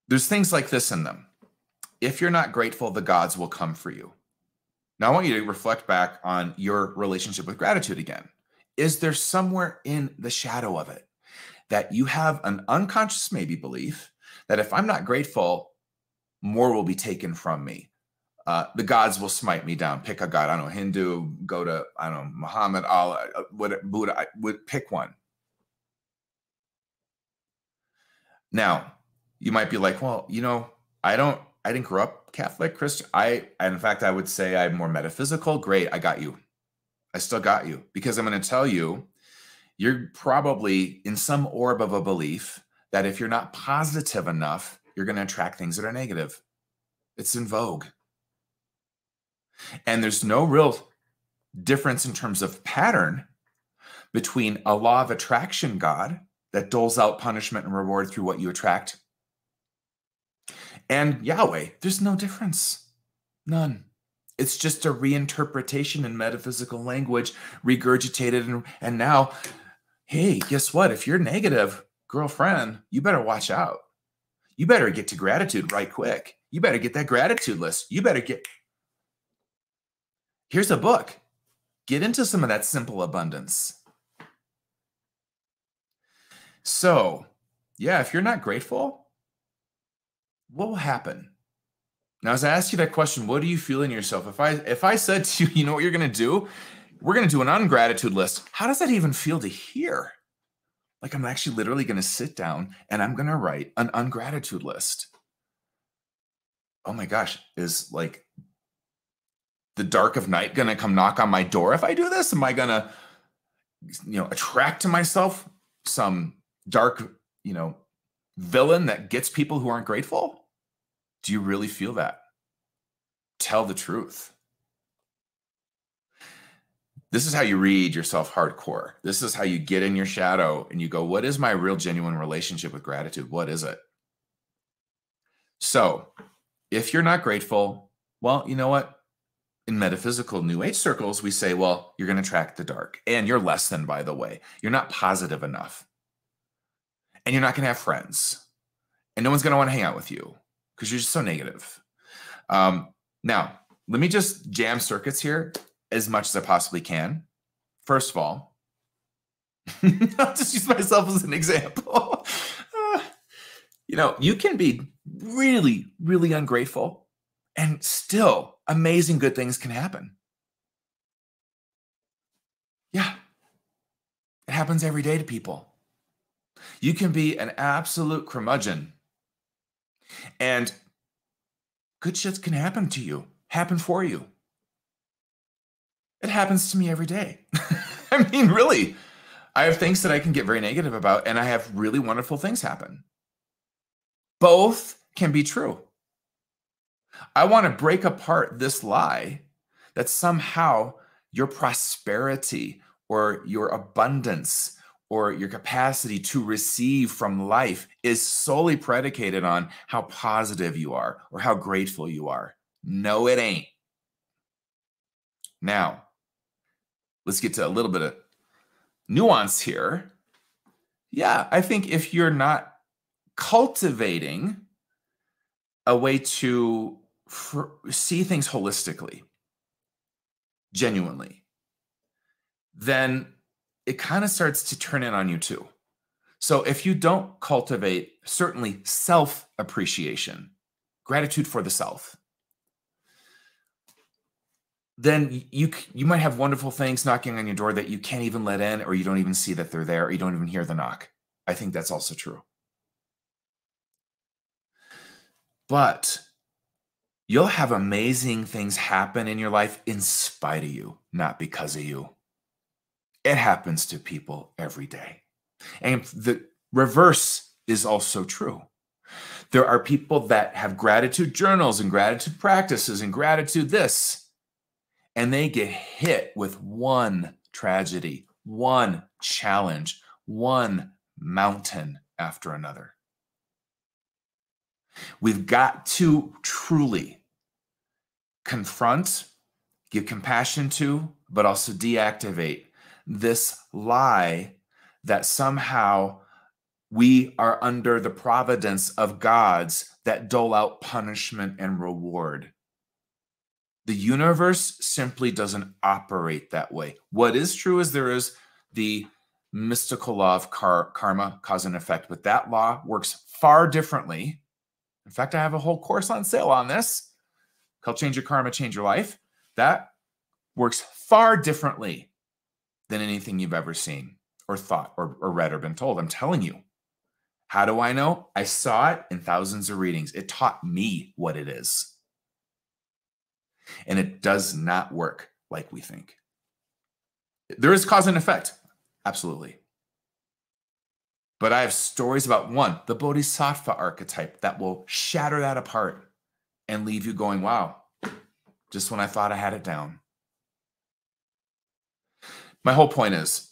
Speaker 1: There's things like this in them. If you're not grateful, the gods will come for you. Now, I want you to reflect back on your relationship with gratitude again. Is there somewhere in the shadow of it that you have an unconscious maybe belief that if I'm not grateful, more will be taken from me? The gods will smite me down. Pick a god. I don't know, Hindu, go to, I don't know, Muhammad, Allah, Buddha. I would pick one. Now, you might be like, well, you know, I didn't grow up Catholic, Christian. In fact, I would say I'm more metaphysical. Great. I got you. I still got you, because I'm going to tell you, you're probably in some orb of a belief that if you're not positive enough, you're going to attract things that are negative. It's in vogue. And there's no real difference in terms of pattern between a law of attraction God that doles out punishment and reward through what you attract and Yahweh. There's no difference. None. It's just a reinterpretation in metaphysical language, regurgitated. And now, hey, guess what? If you're negative, girlfriend, you better watch out. You better get to gratitude right quick. You better get that gratitude list. You better get... Here's a book. Get into some of that simple abundance. So, yeah, if you're not grateful, what will happen? Now, as I asked you that question, what do you feel in yourself? If I said to you, you know what you're going to do? We're going to do an ungratitude list. How does that even feel to hear? Like, I'm actually literally going to sit down and I'm going to write an ungratitude list. Oh my gosh, is like the dark of night going to come knock on my door if I do this? Am I going to, attract to myself some dark, villain that gets people who aren't grateful? Do you really feel that? Tell the truth. This is how you read yourself hardcore. This is how you get in your shadow and you go, what is my real genuine relationship with gratitude? What is it? So if you're not grateful, well, you know what? In metaphysical New Age circles, we say, well, you're going to attract the dark. And you're less than, by the way. You're not positive enough. And you're not going to have friends. And no one's going to want to hang out with you because you're just so negative. Now, let me just jam circuits here as much as I possibly can. First of all, I'll just use myself as an example. You can be really, really ungrateful and still amazing good things can happen. Yeah. It happens every day to people. You can be an absolute curmudgeon and good shit can happen to you, happen for you. It happens to me every day. I mean, really, I have things that I can get very negative about and I have really wonderful things happen. Both can be true. I want to break apart this lie that somehow your prosperity or your abundance or your capacity to receive from life is solely predicated on how positive you are or how grateful you are. No, it ain't. Now, let's get to a little bit of nuance here. Yeah, I think if you're not cultivating a way to see things holistically, genuinely, then it kind of starts to turn in on you too. So if you don't cultivate certainly self-appreciation, gratitude for the self, then you might have wonderful things knocking on your door that you can't even let in, or you don't even see that they're there, or you don't even hear the knock. I think that's also true. But you'll have amazing things happen in your life in spite of you, not because of you. It happens to people every day. And the reverse is also true. There are people that have gratitude journals and gratitude practices and gratitude this, and they get hit with one tragedy, one challenge, one mountain after another. We've got to truly confront, give compassion to, but also deactivate this lie that somehow we are under the providence of gods that dole out punishment and reward. The universe simply doesn't operate that way. What is true is there is the mystical law of karma, cause and effect, but that law works far differently. In fact, I have a whole course on sale on this called Change Your Karma, Change Your Life. That works far differently than anything you've ever seen or thought or read or been told. I'm telling you. How do I know? I saw it in thousands of readings. It taught me what it is. And it does not work like we think. There is cause and effect. Absolutely. But I have stories about one, the Bodhisattva archetype that will shatter that apart and leave you going, wow, just when I thought I had it down. My whole point is,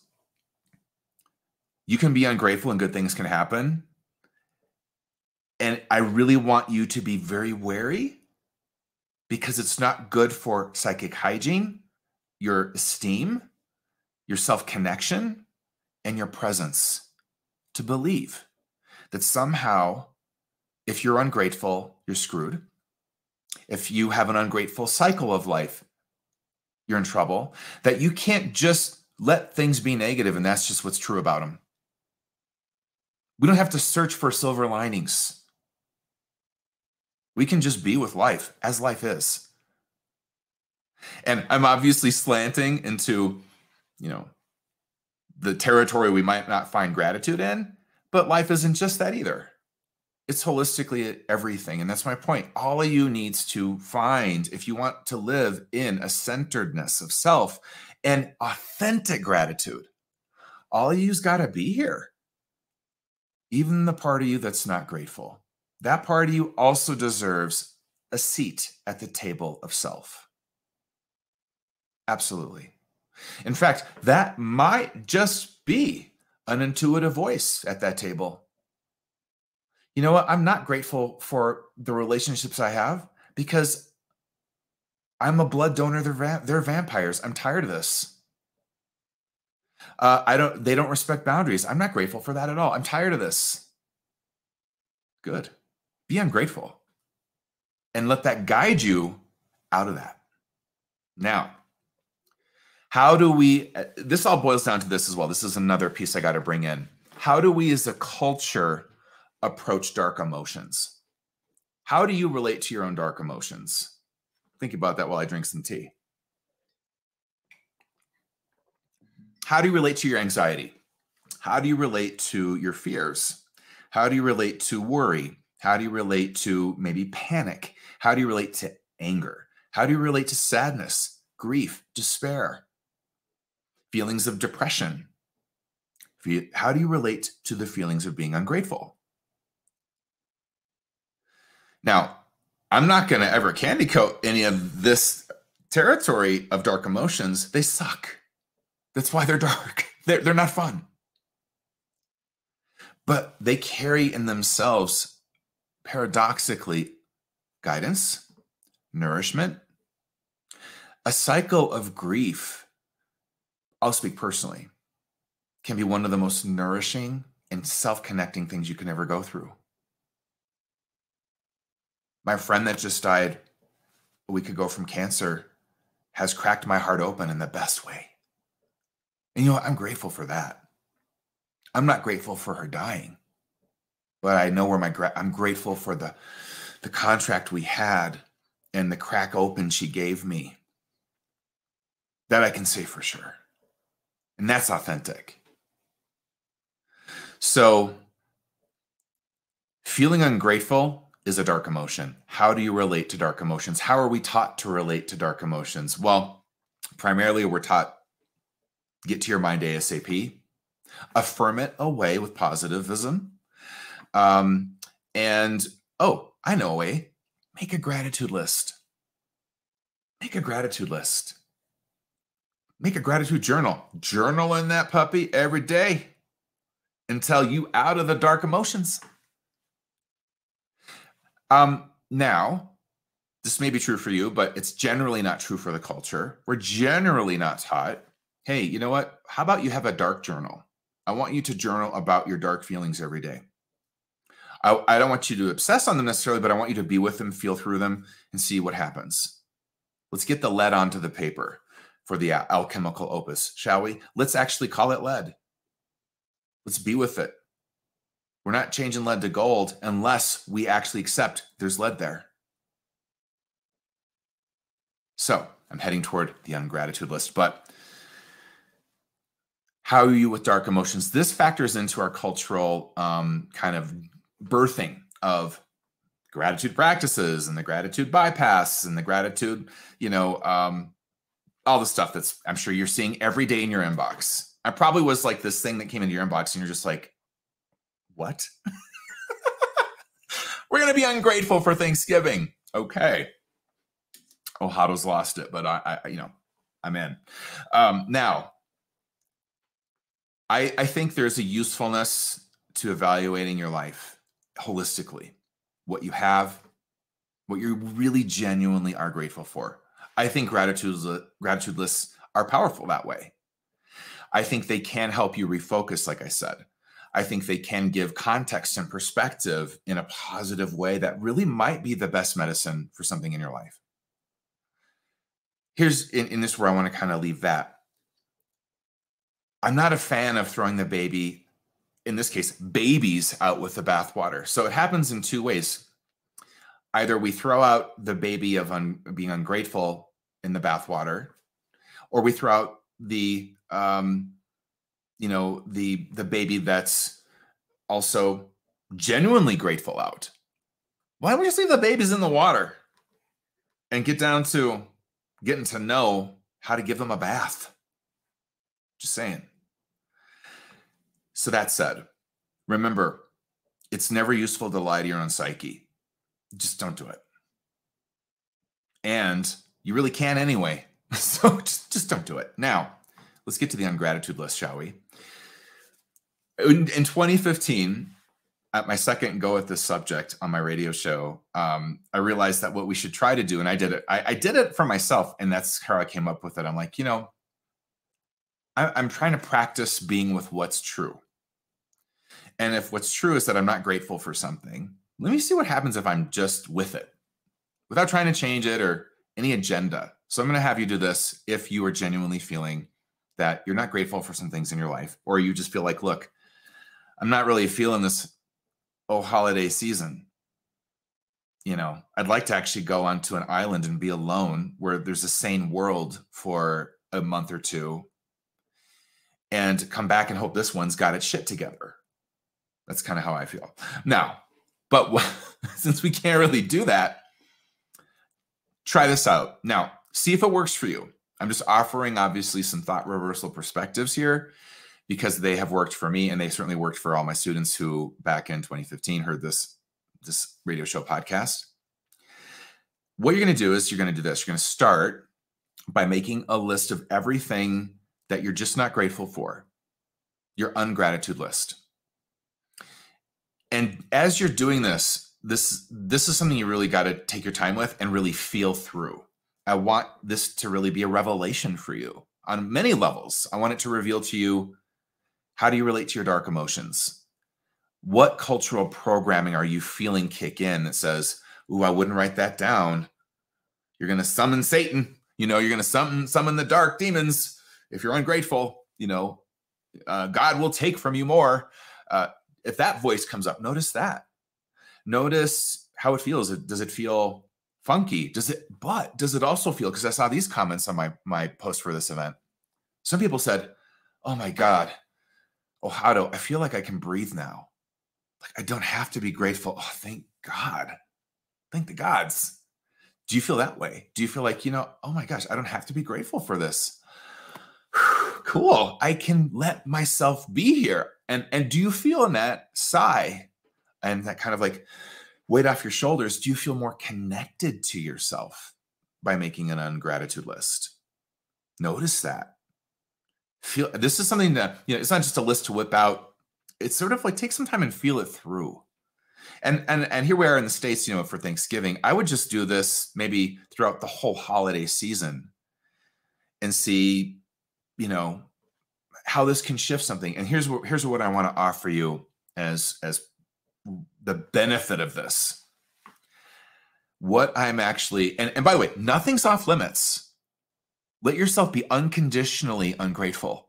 Speaker 1: you can be ungrateful and good things can happen. And I really want you to be very wary because it's not good for psychic hygiene, your esteem, your self-connection, and your presence to believe that somehow, if you're ungrateful, you're screwed. If you have an ungrateful cycle of life, you're in trouble. That you can't just let things be negative and that's just what's true about them. We don't have to search for silver linings. We can just be with life as life is. And I'm obviously slanting into, the territory we might not find gratitude in, but life isn't just that either. It's holistically everything. And that's my point. All of you needs to find, if you want to live in a centeredness of self and authentic gratitude, all of you's got to be here. Even the part of you that's not grateful. That part of you also deserves a seat at the table of self. Absolutely. In fact, that might just be an intuitive voice at that table. You know what? I'm not grateful for the relationships I have because I'm a blood donor. They're vampires. I'm tired of this. They don't respect boundaries. I'm not grateful for that at all. I'm tired of this. Good. Be ungrateful and let that guide you out of that. Now, how do we, this all boils down to this as well. This is another piece I got to bring in. How do we as a culture approach dark emotions? How do you relate to your own dark emotions? Think about that while I drink some tea. How do you relate to your anxiety? How do you relate to your fears? How do you relate to worry? How do you relate to maybe panic? How do you relate to anger? How do you relate to sadness, grief, despair, feelings of depression? How do you relate to the feelings of being ungrateful? Now, I'm not going to ever candy coat any of this territory of dark emotions. They suck. That's why they're dark. They're not fun. But they carry in themselves, paradoxically, guidance, nourishment, a cycle of grief. I'll speak personally, can be one of the most nourishing and self-connecting things you can ever go through. My friend that just died a week ago from cancer has cracked my heart open in the best way. And you know what? I'm grateful for that. I'm not grateful for her dying, but I know where I'm grateful for the contract we had and the crack open she gave me. That I can say for sure. And that's authentic. So feeling ungrateful is a dark emotion. How do you relate to dark emotions? How are we taught to relate to dark emotions? Well, primarily we're taught get to your mind ASAP, affirm it away with positivism. And, oh, I know a way. Make a gratitude list. Make a gratitude list. Make a gratitude journal. Journal in that puppy every day until you out of the dark emotions. Now, this may be true for you, but it's generally not true for the culture. We're generally not taught, hey, you know what? How about you have a dark journal? I want you to journal about your dark feelings every day. I don't want you to obsess on them necessarily, but I want you to be with them, feel through them, and see what happens. Let's get the lead onto the paper for the alchemical opus, shall we? Let's actually call it lead. Let's be with it. We're not changing lead to gold unless we actually accept there's lead there. So I'm heading toward the ungratitude list, but how are you with dark emotions? This factors into our cultural kind of birthing of gratitude practices and the gratitude bypass and the gratitude, all the stuff that's I'm sure you're seeing every day in your inbox. I probably was like this thing that came into your inbox and you're just like, what? We're going to be ungrateful for Thanksgiving. Okay. Oh, Otto's lost it, but I'm in. Now, I think there's a usefulness to evaluating your life holistically, what you have, what you really genuinely are grateful for. I think gratitude lists are powerful that way. I think they can help you refocus, like I said. I think they can give context and perspective in a positive way that really might be the best medicine for something in your life. Here's in this where I want to kind of leave that. I'm not a fan of throwing the baby, in this case, babies out with the bathwater. So it happens in two ways. Either we throw out the baby of being ungrateful in the bathwater, or we throw out the baby that's also genuinely grateful out, why don't we just leave the babies in the water and get down to getting to know how to give them a bath? Just saying. So that said, remember, it's never useful to lie to your own psyche. Just don't do it. And you really can anyway. So just don't do it. Now, let's get to the ungratitude list, shall we? In 2015, at my second go at this subject on my radio show, I realized that what we should try to do, and I did it. I did it for myself, and that's how I came up with it. I'm like, I'm trying to practice being with what's true. And if what's true is that I'm not grateful for something, let me see what happens if I'm just with it without trying to change it or any agenda. So I'm going to have you do this if you are genuinely feeling that you're not grateful for some things in your life, or you just feel like, look, I'm not really feeling this holiday season. I'd like to actually go onto an island and be alone where there's a sane world for a month or two and come back and hope this one's got its shit together. That's kind of how I feel now. But since we can't really do that, try this out. Now, see if it works for you. I'm just offering, obviously, some thought reversal perspectives here because they have worked for me, and they certainly worked for all my students who back in 2015 heard this radio show podcast. What you're going to do is you're going to do this. You're going to start by making a list of everything that you're just not grateful for, your ungratitude list. And as you're doing this is something you really got to take your time with and really feel through. I want this to really be a revelation for you on many levels. I want it to reveal to you, how do you relate to your dark emotions? What cultural programming are you feeling kick in that says, ooh, I wouldn't write that down. You're going to summon Satan. You're going to summon the dark demons. If you're ungrateful, God will take from you more. If that voice comes up, notice that. Notice how it feels. Does it feel funky? Does it also feel, because I saw these comments on my post for this event. Some people said, oh my God, Ohado, I feel like I can breathe now. Like I don't have to be grateful. Oh, thank God. Thank the gods. Do you feel that way? Do you feel like, oh my gosh, I don't have to be grateful for this? Cool. I can let myself be here. And do you feel in that sigh and that kind of like weight off your shoulders, do you feel more connected to yourself by making an ungratitude list? Notice that. This is something that, it's not just a list to whip out. It's sort of like take some time and feel it through. And here we are in the States, for Thanksgiving. I would just do this maybe throughout the whole holiday season and see, how this can shift something. And here's what I want to offer you as the benefit of this. What I'm actually, and by the way, nothing's off limits. Let yourself be unconditionally ungrateful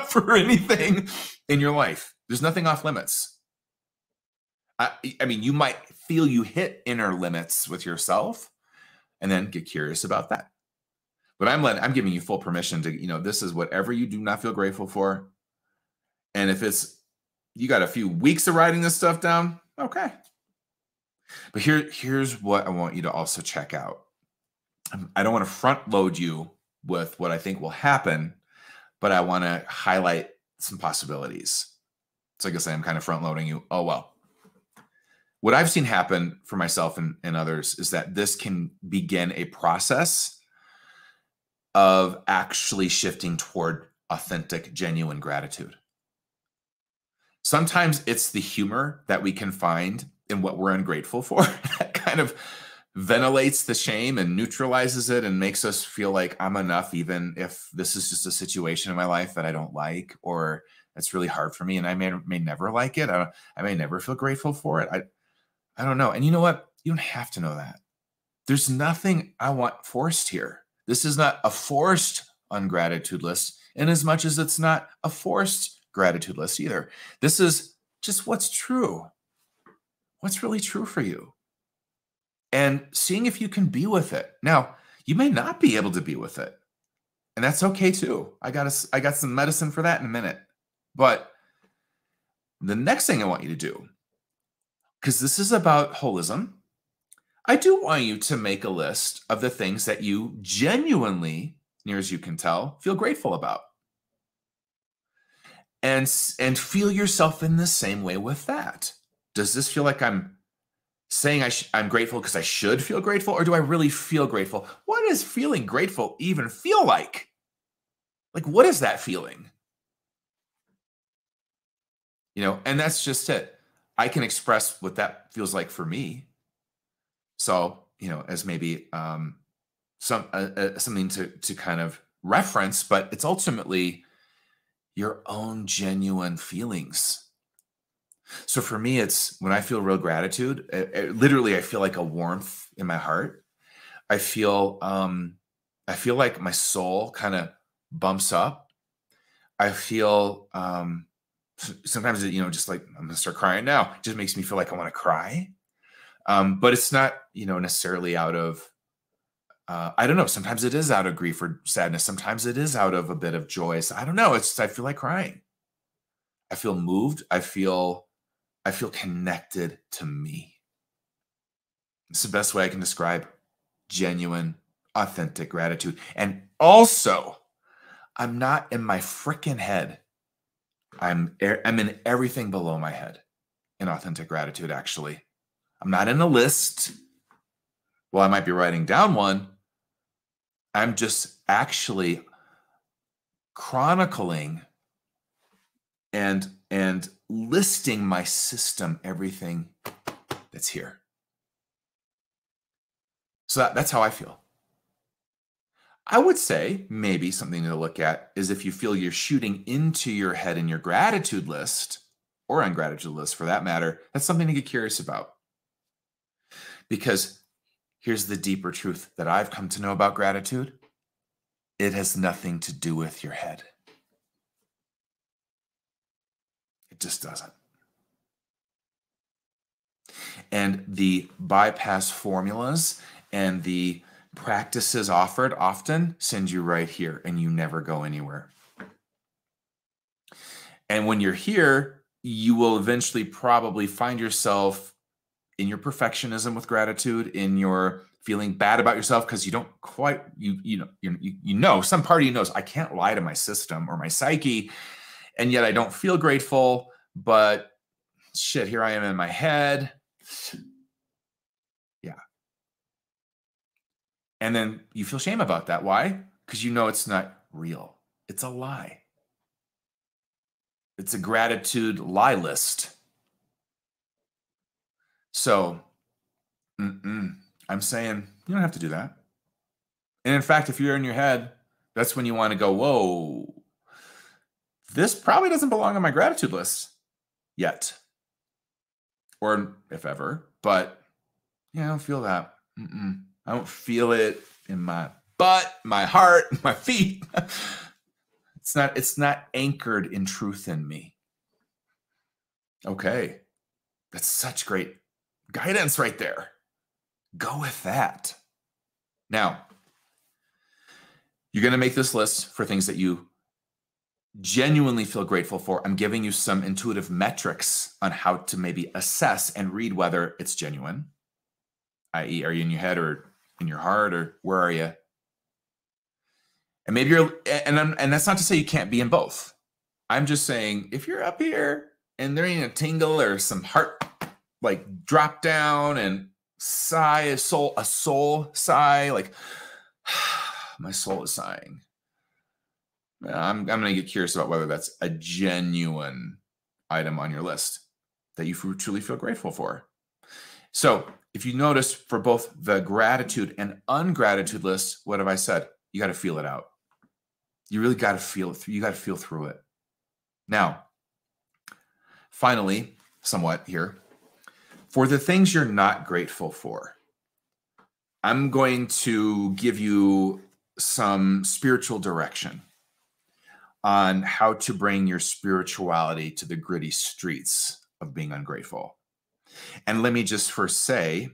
Speaker 1: for anything in your life. There's nothing off limits. I mean, you might feel you hit inner limits with yourself and then get curious about that. But I'm giving you full permission to, this is whatever you do not feel grateful for. And if you got a few weeks of writing this stuff down, okay. But here's what I want you to also check out. I don't want to front load you with what I think will happen, but I want to highlight some possibilities. So I guess I'm kind of front loading you. Oh, well. What I've seen happen for myself and others is that this can begin a process of actually shifting toward authentic, genuine gratitude. Sometimes it's the humor that we can find in what we're ungrateful for that kind of ventilates the shame and neutralizes it and makes us feel like I'm enough, even if this is just a situation in my life that I don't like, or it's really hard for me and I may never like it. I may never feel grateful for it. I don't know. And you know what? You don't have to know that. There's nothing I want forced here. This is not a forced ungratitude list, in as much as it's not a forced gratitude list either. This is just what's true. What's really true for you. And seeing if you can be with it. Now, you may not be able to be with it. And that's okay too. I got some medicine for that in a minute. But the next thing I want you to do because this is about holism, I do want you to make a list of the things that you genuinely, near as you can tell, feel grateful about. And feel yourself in the same way with that. Does this feel like I'm saying I'm grateful because I should feel grateful, or do I really feel grateful? What does feeling grateful even feel like? Like, what is that feeling? And that's just it. I can express what that feels like for me. So, as maybe something to kind of reference, but it's ultimately your own genuine feelings. So for me, it's when I feel real gratitude, literally, I feel like a warmth in my heart. I feel like my soul kind of bumps up. I feel sometimes, just like I'm gonna start crying now. It just makes me feel like I want to cry. But it's not, necessarily out of, I don't know. Sometimes it is out of grief or sadness. Sometimes it is out of a bit of joy. So I don't know. It's just, I feel like crying. I feel moved. I feel connected to me. It's the best way I can describe genuine, authentic gratitude. And also, I'm not in my freaking head. I'm in everything below my head in authentic gratitude, actually. I'm not in a list. Well, I might be writing down one. I'm just actually chronicling and listing my system, everything that's here. So that's how I feel. I would say maybe something to look at is if you feel you're shooting into your head in your gratitude list, or ungratitude list for that matter, that's something to get curious about. Because here's the deeper truth that I've come to know about gratitude. It has nothing to do with your head. It just doesn't. And the bypass formulas and the practices offered often send you right here, and you never go anywhere. And when you're here, you will eventually probably find yourself in your perfectionism with gratitude, in your feeling bad about yourself because you don't quite, some part of you knows I can't lie to my system or my psyche, and yet I don't feel grateful, but shit, here I am in my head. Yeah. And then you feel shame about that. Why? Because it's not real. It's a lie. It's a gratitude lie list. So I'm saying you don't have to do that. And in fact, if you're in your head, that's when you want to go, whoa, this probably doesn't belong on my gratitude list yet. Or if ever, but I don't feel that. I don't feel it in my butt, my heart, my feet. It's not anchored in truth in me. Okay. That's such great guidance right there. Go with that. Now, you're going to make this list for things that you genuinely feel grateful for. I'm giving you some intuitive metrics on how to maybe assess and read whether it's genuine, i.e., are you in your head or in your heart, or where are you? And maybe and that's not to say you can't be in both. I'm just saying if you're up here and there ain't a tingle or some heart like drop down and sigh, a soul sigh, like my soul is sighing. I'm going to get curious about whether that's a genuine item on your list that you truly feel grateful for. So if you notice for both the gratitude and ungratitude lists, what have I said? You got to feel it out. You really got to feel it. You got to feel through it. Now, finally, somewhat here, for the things you're not grateful for, I'm going to give you some spiritual direction on how to bring your spirituality to the gritty streets of being ungrateful. And let me just first say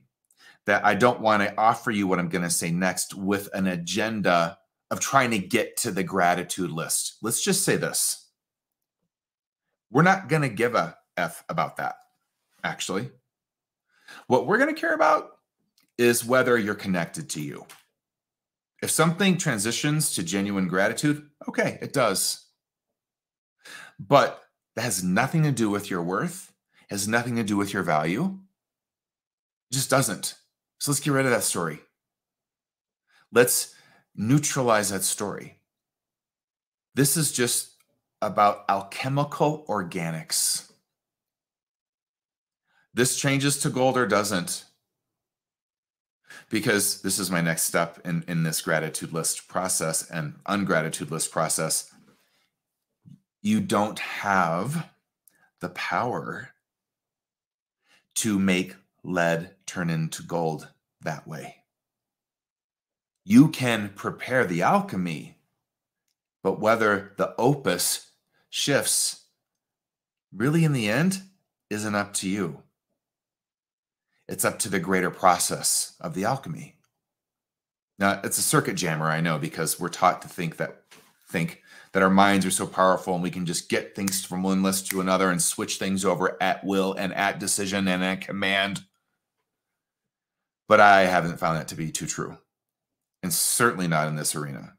Speaker 1: that I don't want to offer you what I'm going to say next with an agenda of trying to get to the gratitude list. Let's just say this. We're not going to give a F about that, actually. What we're going to care about is whether you're connected to you. If something transitions to genuine gratitude, okay, it does. But that has nothing to do with your worth, has nothing to do with your value. It just doesn't. So let's get rid of that story. Let's neutralize that story. This is just about alchemical organics. This changes to gold or doesn't. Because this is my next step in this gratitude list process and ungratitude list process. You don't have the power to make lead turn into gold that way. You can prepare the alchemy, but whether the opus shifts really in the end isn't up to you. It's up to the greater process of the alchemy. Now, it's a circuit jammer, I know, because we're taught to think that our minds are so powerful and we can just get things from one list to another and switch things over at will and at decision and at command. But I haven't found that to be too true, and certainly not in this arena.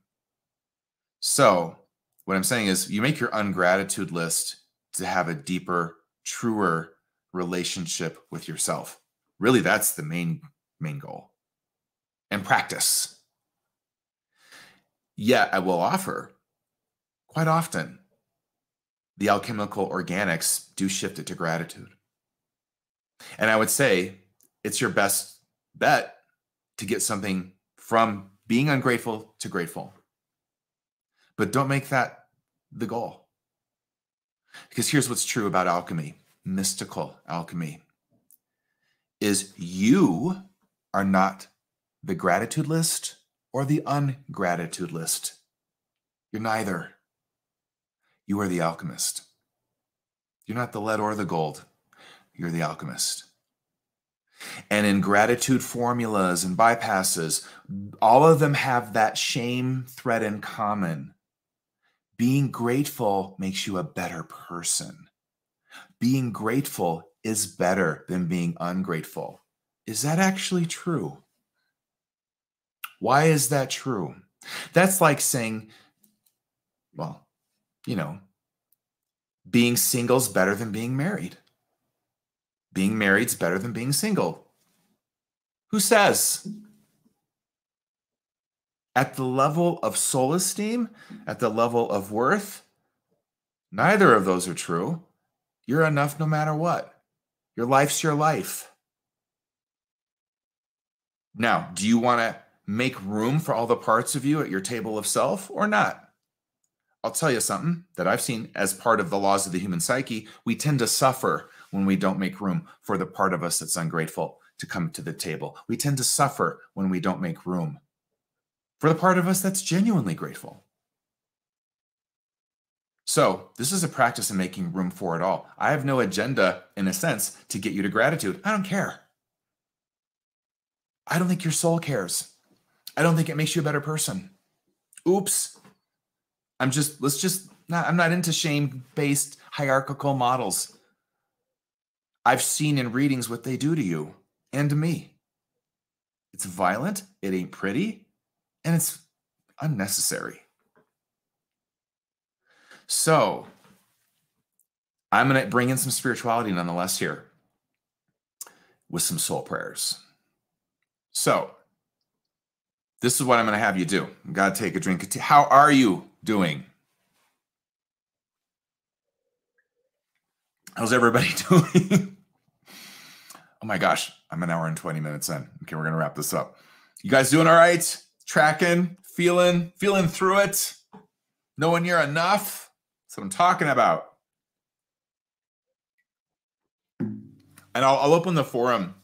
Speaker 1: So what I'm saying is you make your ungratitude list to have a deeper, truer relationship with yourself. Really, that's the main goal. And practice. Yet I will offer, quite often, the alchemical organics do shift it to gratitude. And I would say it's your best bet to get something from being ungrateful to grateful. But don't make that the goal. Because here's what's true about alchemy, mystical alchemy, is you are not the gratitude list or the ungratitude list. You're neither. You are the alchemist. You're not the lead or the gold. You're the alchemist. And in gratitude formulas and bypasses, all of them have that shame thread in common. Being grateful makes you a better person. Being grateful is better than being ungrateful. Is that actually true? Why is that true? That's like saying, well, being single is better than being married. Being married is better than being single. Who says? At the level of soul esteem, at the level of worth, neither of those are true. You're enough no matter what. Your life's your life. Now, do you want to make room for all the parts of you at your table of self or not? I'll tell you something that I've seen as part of the laws of the human psyche. We tend to suffer when we don't make room for the part of us that's ungrateful to come to the table. We tend to suffer when we don't make room for the part of us that's genuinely grateful. So this is a practice in making room for it all. I have no agenda, in a sense, to get you to gratitude. I don't care. I don't think your soul cares. I don't think it makes you a better person. Oops. I'm not into shame-based hierarchical models. I've seen in readings what they do to you and to me. It's violent, it ain't pretty, and it's unnecessary. So I'm going to bring in some spirituality nonetheless here with some soul prayers. So this is what I'm going to have you do. You've got to take a drink of tea. How are you doing? How's everybody doing? Oh my gosh, I'm an hour and 20 minutes in. Okay, we're going to wrap this up. You guys doing all right? Tracking? Feeling through it? Knowing you're enough? That's what I'm talking about. And I'll open the forum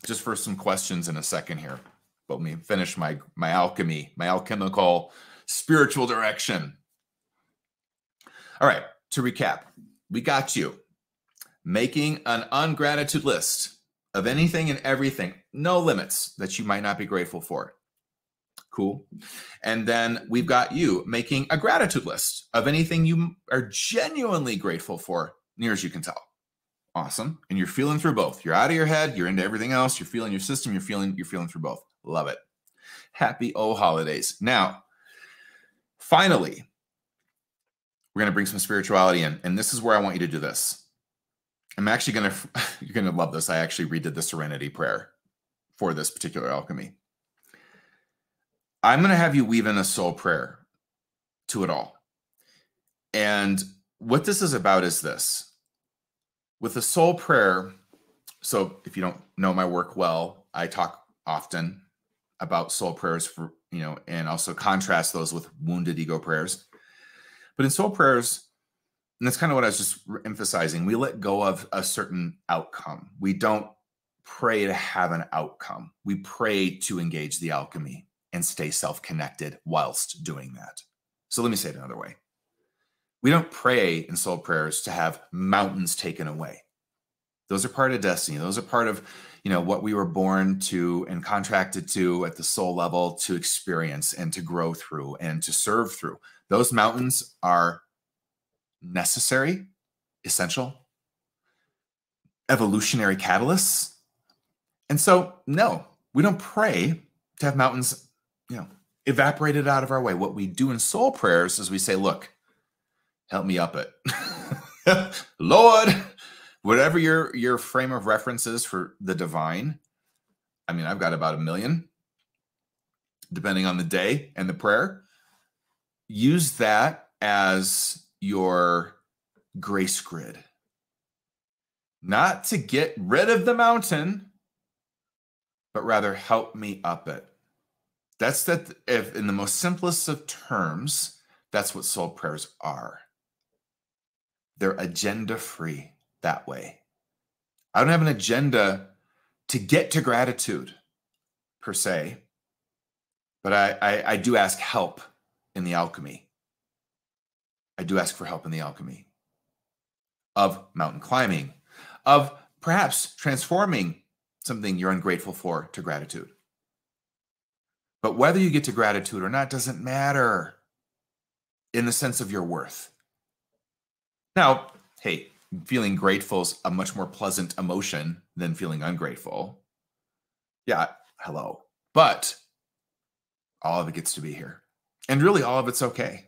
Speaker 1: just for some questions in a second here. But let me finish my alchemy, my alchemical spiritual direction. All right, to recap, we got you making an ungratitude list of anything and everything, no limits that you might not be grateful for. Cool. And then we've got you making a gratitude list of anything you are genuinely grateful for, near as you can tell. Awesome. And you're feeling through both. You're out of your head. You're into everything else. You're feeling your system. You're feeling through both. Love it. Happy holidays. Now, finally, we're going to bring some spirituality in. And this is where I want you to do this. I'm actually going to, you're going to love this. I actually redid the serenity prayer for this particular alchemy. I'm going to have you weave in a soul prayer to it all. And what this is about is this. With the soul prayer, so if you don't know my work well, I talk often about soul prayers for, and also contrast those with wounded ego prayers. But in soul prayers, and that's kind of what I was just emphasizing, we let go of a certain outcome. We don't pray to have an outcome. We pray to engage the alchemy and stay self-connected whilst doing that. So let me say it another way. We don't pray in soul prayers to have mountains taken away. Those are part of destiny. Those are part of, what we were born to and contracted to at the soul level to experience and to grow through and to serve through. Those mountains are necessary, essential, evolutionary catalysts. And so, no, we don't pray to have mountains, evaporated out of our way. What we do in soul prayers is we say, look, help me up it. Lord, whatever your frame of reference is for the divine. I mean, I've got about 1 million, depending on the day and the prayer. Use that as your grace grid. Not to get rid of the mountain, but rather help me up it. That's that. If in the most simplest of terms, that's what soul prayers are. They're agenda free that way. I don't have an agenda to get to gratitude per se, but I do ask help in the alchemy. I do ask for help in the alchemy of mountain climbing, of perhaps transforming something you're ungrateful for to gratitude. But whether you get to gratitude or not doesn't matter in the sense of your worth. Now, hey, feeling grateful is a much more pleasant emotion than feeling ungrateful. Yeah, hello. But all of it gets to be here. And really, all of it's okay.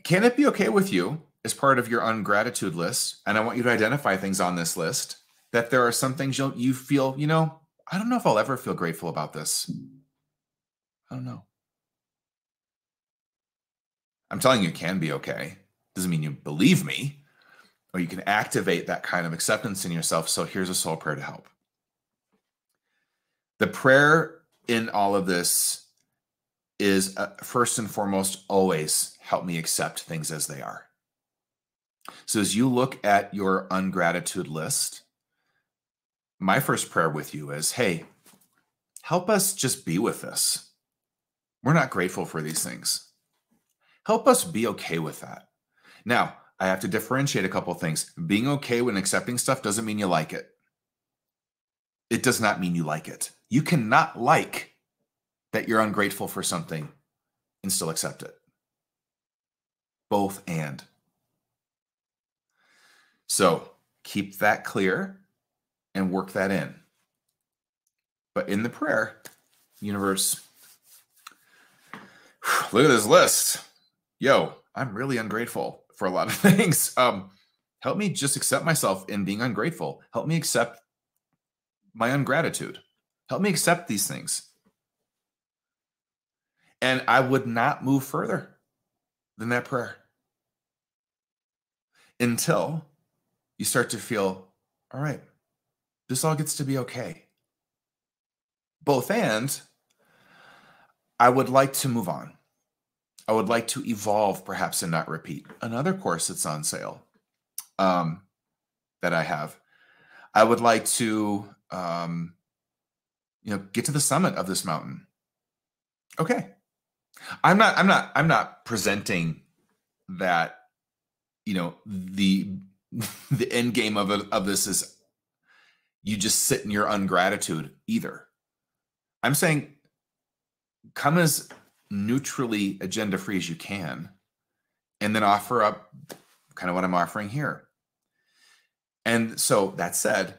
Speaker 1: Can it be okay with you as part of your ungratitude list? And I want you to identify things on this list that there are some things you feel, I don't know if I'll ever feel grateful about this. I don't know. I'm telling you, it can be okay. Doesn't mean you believe me, or you can activate that kind of acceptance in yourself. So here's a soul prayer to help. The prayer in all of this is first and foremost, always help me accept things as they are. So as you look at your ungratitude list, my first prayer with you is, hey, help us just be with this. We're not grateful for these things. Help us be okay with that. Now, I have to differentiate a couple of things. Being okay when accepting stuff doesn't mean you like it. It does not mean you like it. You cannot like that you're ungrateful for something and still accept it. Both and. So keep that clear and work that in. But in the prayer, universe, look at this list. Yo, I'm really ungrateful for a lot of things. Help me just accept myself in being ungrateful. Help me accept my ungratitude. Help me accept these things. And I would not move further than that prayer until you start to feel, all right, this all gets to be okay. Both and I would like to move on. I would like to evolve, perhaps, and not repeat. Another course that's on sale that I have. I would like to, get to the summit of this mountain. Okay. I'm not presenting that, the end game of this is you just sit in your ungratitude either. I'm saying come as neutrally agenda free as you can, and then offer up kind of what I'm offering here. And so that said,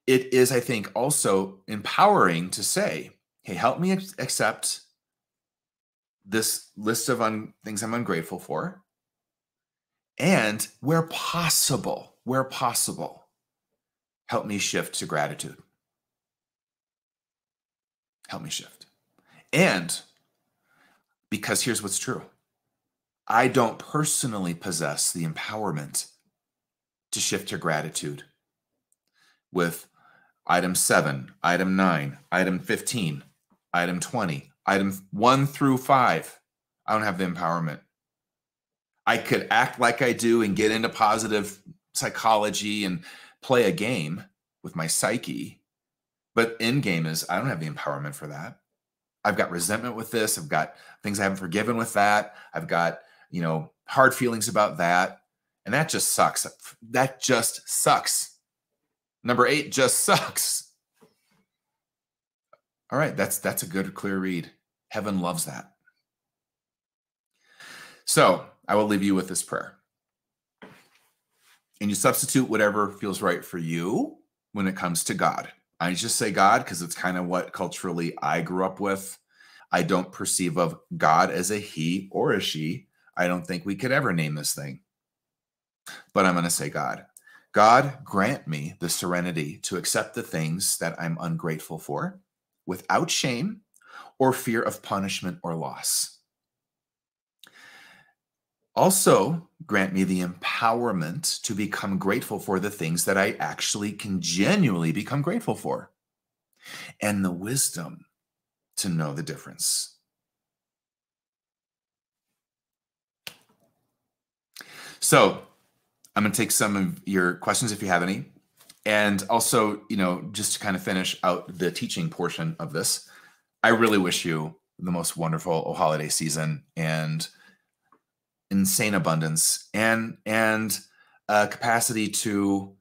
Speaker 1: it is, I think, also empowering to say, hey, help me accept this list of things I'm ungrateful for. And where possible, help me shift to gratitude. Help me shift. And because here's what's true. I don't personally possess the empowerment to shift to gratitude with item 7, item 9, item 15, item 20, item 1 through 5. I don't have the empowerment. I could act like I do and get into positive psychology and play a game with my psyche. But in game is, I don't have the empowerment for that. I've got resentment with this. I've got things I haven't forgiven with that. I've got, hard feelings about that. And that just sucks. That just sucks. Number 8 just sucks. All right, that's a good, clear read. Heaven loves that. So I will leave you with this prayer. And you substitute whatever feels right for you when it comes to God. I just say God because it's kind of what culturally I grew up with. I don't perceive of God as a he or a she. I don't think we could ever name this thing. But I'm going to say God. God, grant me the serenity to accept the things that I'm ungrateful for without shame or fear of punishment or loss. Also, grant me the empowerment to become grateful for the things that I actually can genuinely become grateful for, and the wisdom to know the difference. So I'm going to take some of your questions if you have any. And also, just to kind of finish out the teaching portion of this, I really wish you the most wonderful holiday season and insane abundance and capacity to,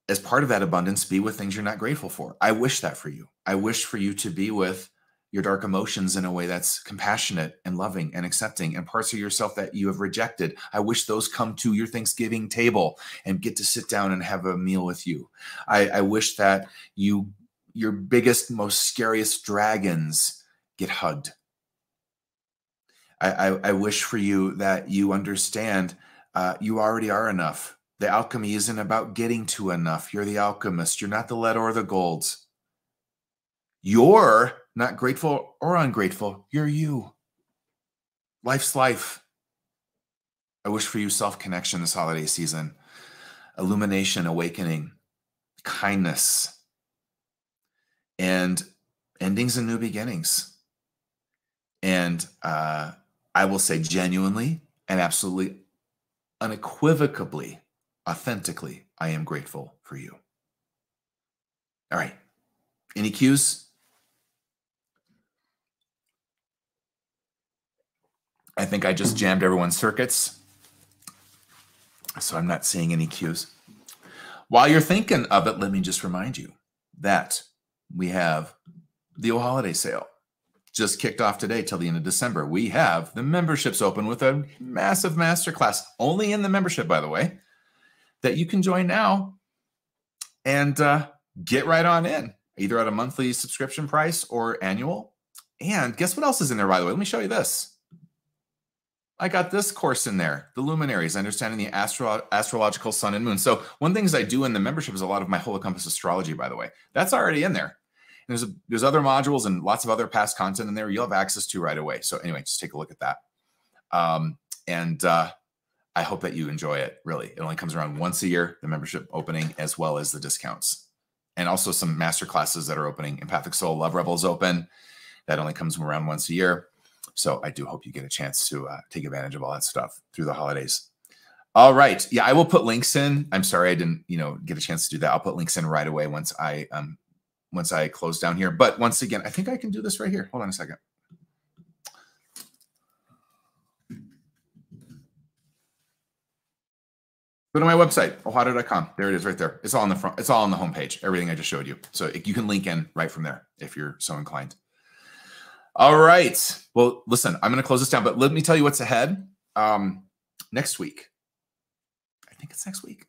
Speaker 1: as part of that abundance, be with things you're not grateful for. I wish that for you. I wish for you to be with your dark emotions in a way that's compassionate and loving and accepting, and parts of yourself that you have rejected. I wish those come to your Thanksgiving table and get to sit down and have a meal with you. I wish that your biggest, most scariest dragons get hugged. I wish for you that you understand you already are enough. The alchemy isn't about getting to enough. You're the alchemist. You're not the lead or the gold. You're not grateful or ungrateful. You're you. Life's life. I wish for you self-connection this holiday season, illumination, awakening, kindness, and endings and new beginnings. And I will say genuinely and absolutely, unequivocally, authentically, I am grateful for you. All right. Any cues? I think I just jammed everyone's circuits, so I'm not seeing any cues. While you're thinking of it, let me just remind you that we have the holiday sale. Just kicked off today till the end of December. We have the memberships open with a massive masterclass, only in the membership, by the way, that you can join now and get right on in, either at a monthly subscription price or annual. And guess what else is in there, by the way? Let me show you this. I got this course in there, the luminaries, understanding the astrological sun and moon. So one of the things I do in the membership is a lot of my whole compass astrology, by the way. That's already in there. And there's other modules and lots of other past content in there you'll have access to right away. So anyway, just take a look at that. I hope that you enjoy it, really. It only comes around once a year, the membership opening, as well as the discounts. And also some master classes that are opening. Empathic Soul Love Rebel is open. That only comes around once a year. So I do hope you get a chance to take advantage of all that stuff through the holidays. All right. Yeah, I will put links in. I'm sorry I didn't, get a chance to do that. I'll put links in right away once I close down here. But once again, I think I can do this right here. Hold on a second. Go to my website, ohado.com. There it is right there. It's all on the front. It's all on the homepage, everything I just showed you. So you can link in right from there if you're so inclined. All right. Well, listen, I'm going to close this down, but let me tell you what's ahead next week. I think it's next week.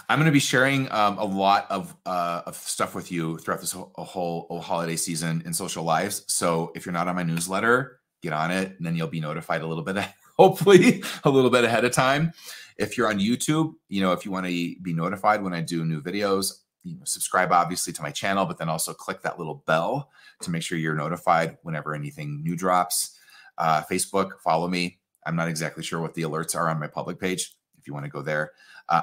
Speaker 1: I'm going to be sharing a lot of stuff with you throughout this whole holiday season in social lives. So if you're not on my newsletter, get on it, and then you'll be notified a little bit, hopefully a little bit ahead of time. If you're on YouTube, if you want to be notified when I do new videos, subscribe obviously to my channel, but then also click that little bell to make sure you're notified whenever anything new drops. Facebook, follow me. I'm not exactly sure what the alerts are on my public page if you want to go there.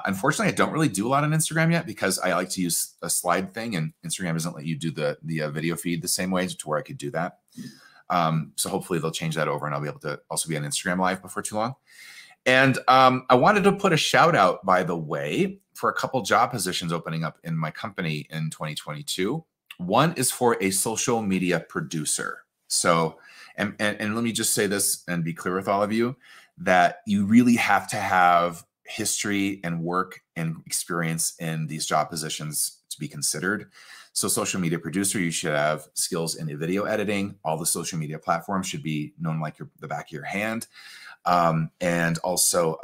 Speaker 1: Unfortunately, I don't really do a lot on Instagram yet because I like to use a slide thing, and Instagram doesn't let you do the video feed the same way to where I could do that. So hopefully they'll change that over, and I'll be able to also be on Instagram Live before too long. And I wanted to put a shout out, by the way, for a couple job positions opening up in my company in 2022. One is for a social media producer. So, and let me just say this and be clear with all of you that you really have to have history and work and experience in these job positions to be considered. So social media producer, you should have skills in video editing. All the social media platforms should be known like the back of your hand. And also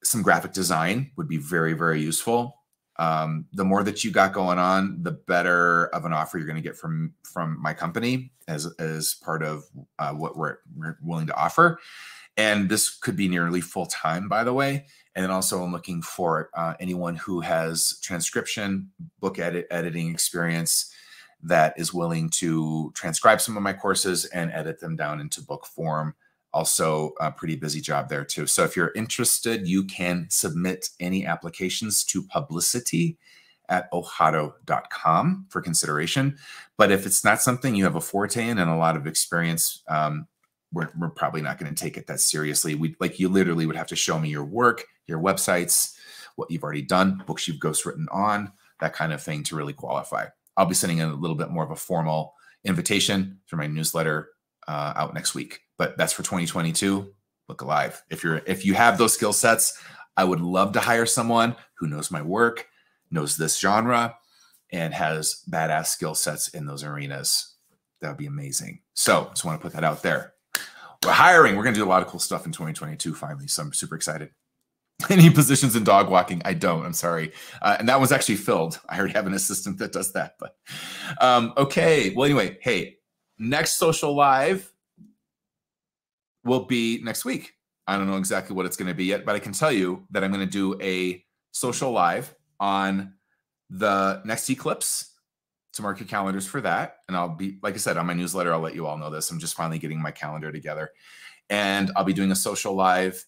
Speaker 1: some graphic design would be very, very useful. The more that you got going on, the better of an offer you're going to get from my company as part of what we're willing to offer. And this could be nearly full time, by the way. And then also I'm looking for anyone who has transcription, book editing experience that is willing to transcribe some of my courses and edit them down into book form. Also a pretty busy job there too. So if you're interested, you can submit any applications to publicity@ohado.com for consideration. But if it's not something you have a forte in and a lot of experience, we're probably not going to take it that seriously. You literally would have to show me your work, your websites, what you've already done, books you've ghostwritten on, that kind of thing to really qualify. I'll be sending a little bit more of a formal invitation for my newsletter out next week. But that's for 2022. Look alive. If you have those skill sets, I would love to hire someone who knows my work, knows this genre, and has badass skill sets in those arenas. That would be amazing. So just want to put that out there. We're hiring. We're going to do a lot of cool stuff in 2022 finally. So I'm super excited. Any positions in dog walking? I don't. I'm sorry. And that was actually filled. I already have an assistant that does that. But okay. Well, anyway, hey, next social live will be next week. I don't know exactly what it's going to be yet, but I can tell you that I'm going to do a social live on the next eclipse. So mark your calendars for that. And I'll be, like I said, on my newsletter, I'll let you all know this. I'm just finally getting my calendar together. And I'll be doing a social live,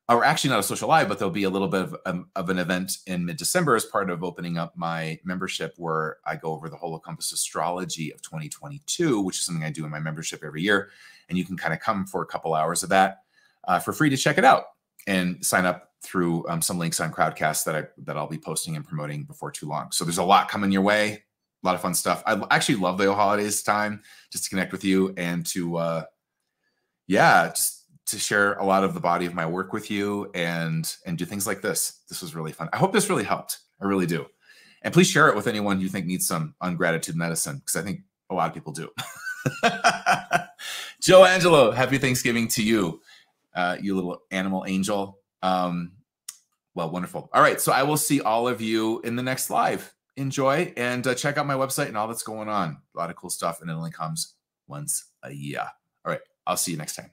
Speaker 1: or actually not a social live, but there'll be a little bit of an event in mid-December as part of opening up my membership, where I go over the Whole Compass astrology of 2022, which is something I do in my membership every year. And you can kind of come for a couple hours of that for free to check it out and sign up through some links on Crowdcast that I'll be posting and promoting before too long. So there's a lot coming your way. A lot of fun stuff. I actually love the holidays time just to connect with you and to, just to share a lot of the body of my work with you and do things like this. This was really fun. I hope this really helped. I really do. And please share it with anyone you think needs some ungratitude medicine, because I think a lot of people do. Joe Angelo, happy Thanksgiving to you, you little animal angel. Well, wonderful. All right. So I will see all of you in the next live. Enjoy and check out my website and all that's going on. A lot of cool stuff. And it only comes once a year. All right. I'll see you next time.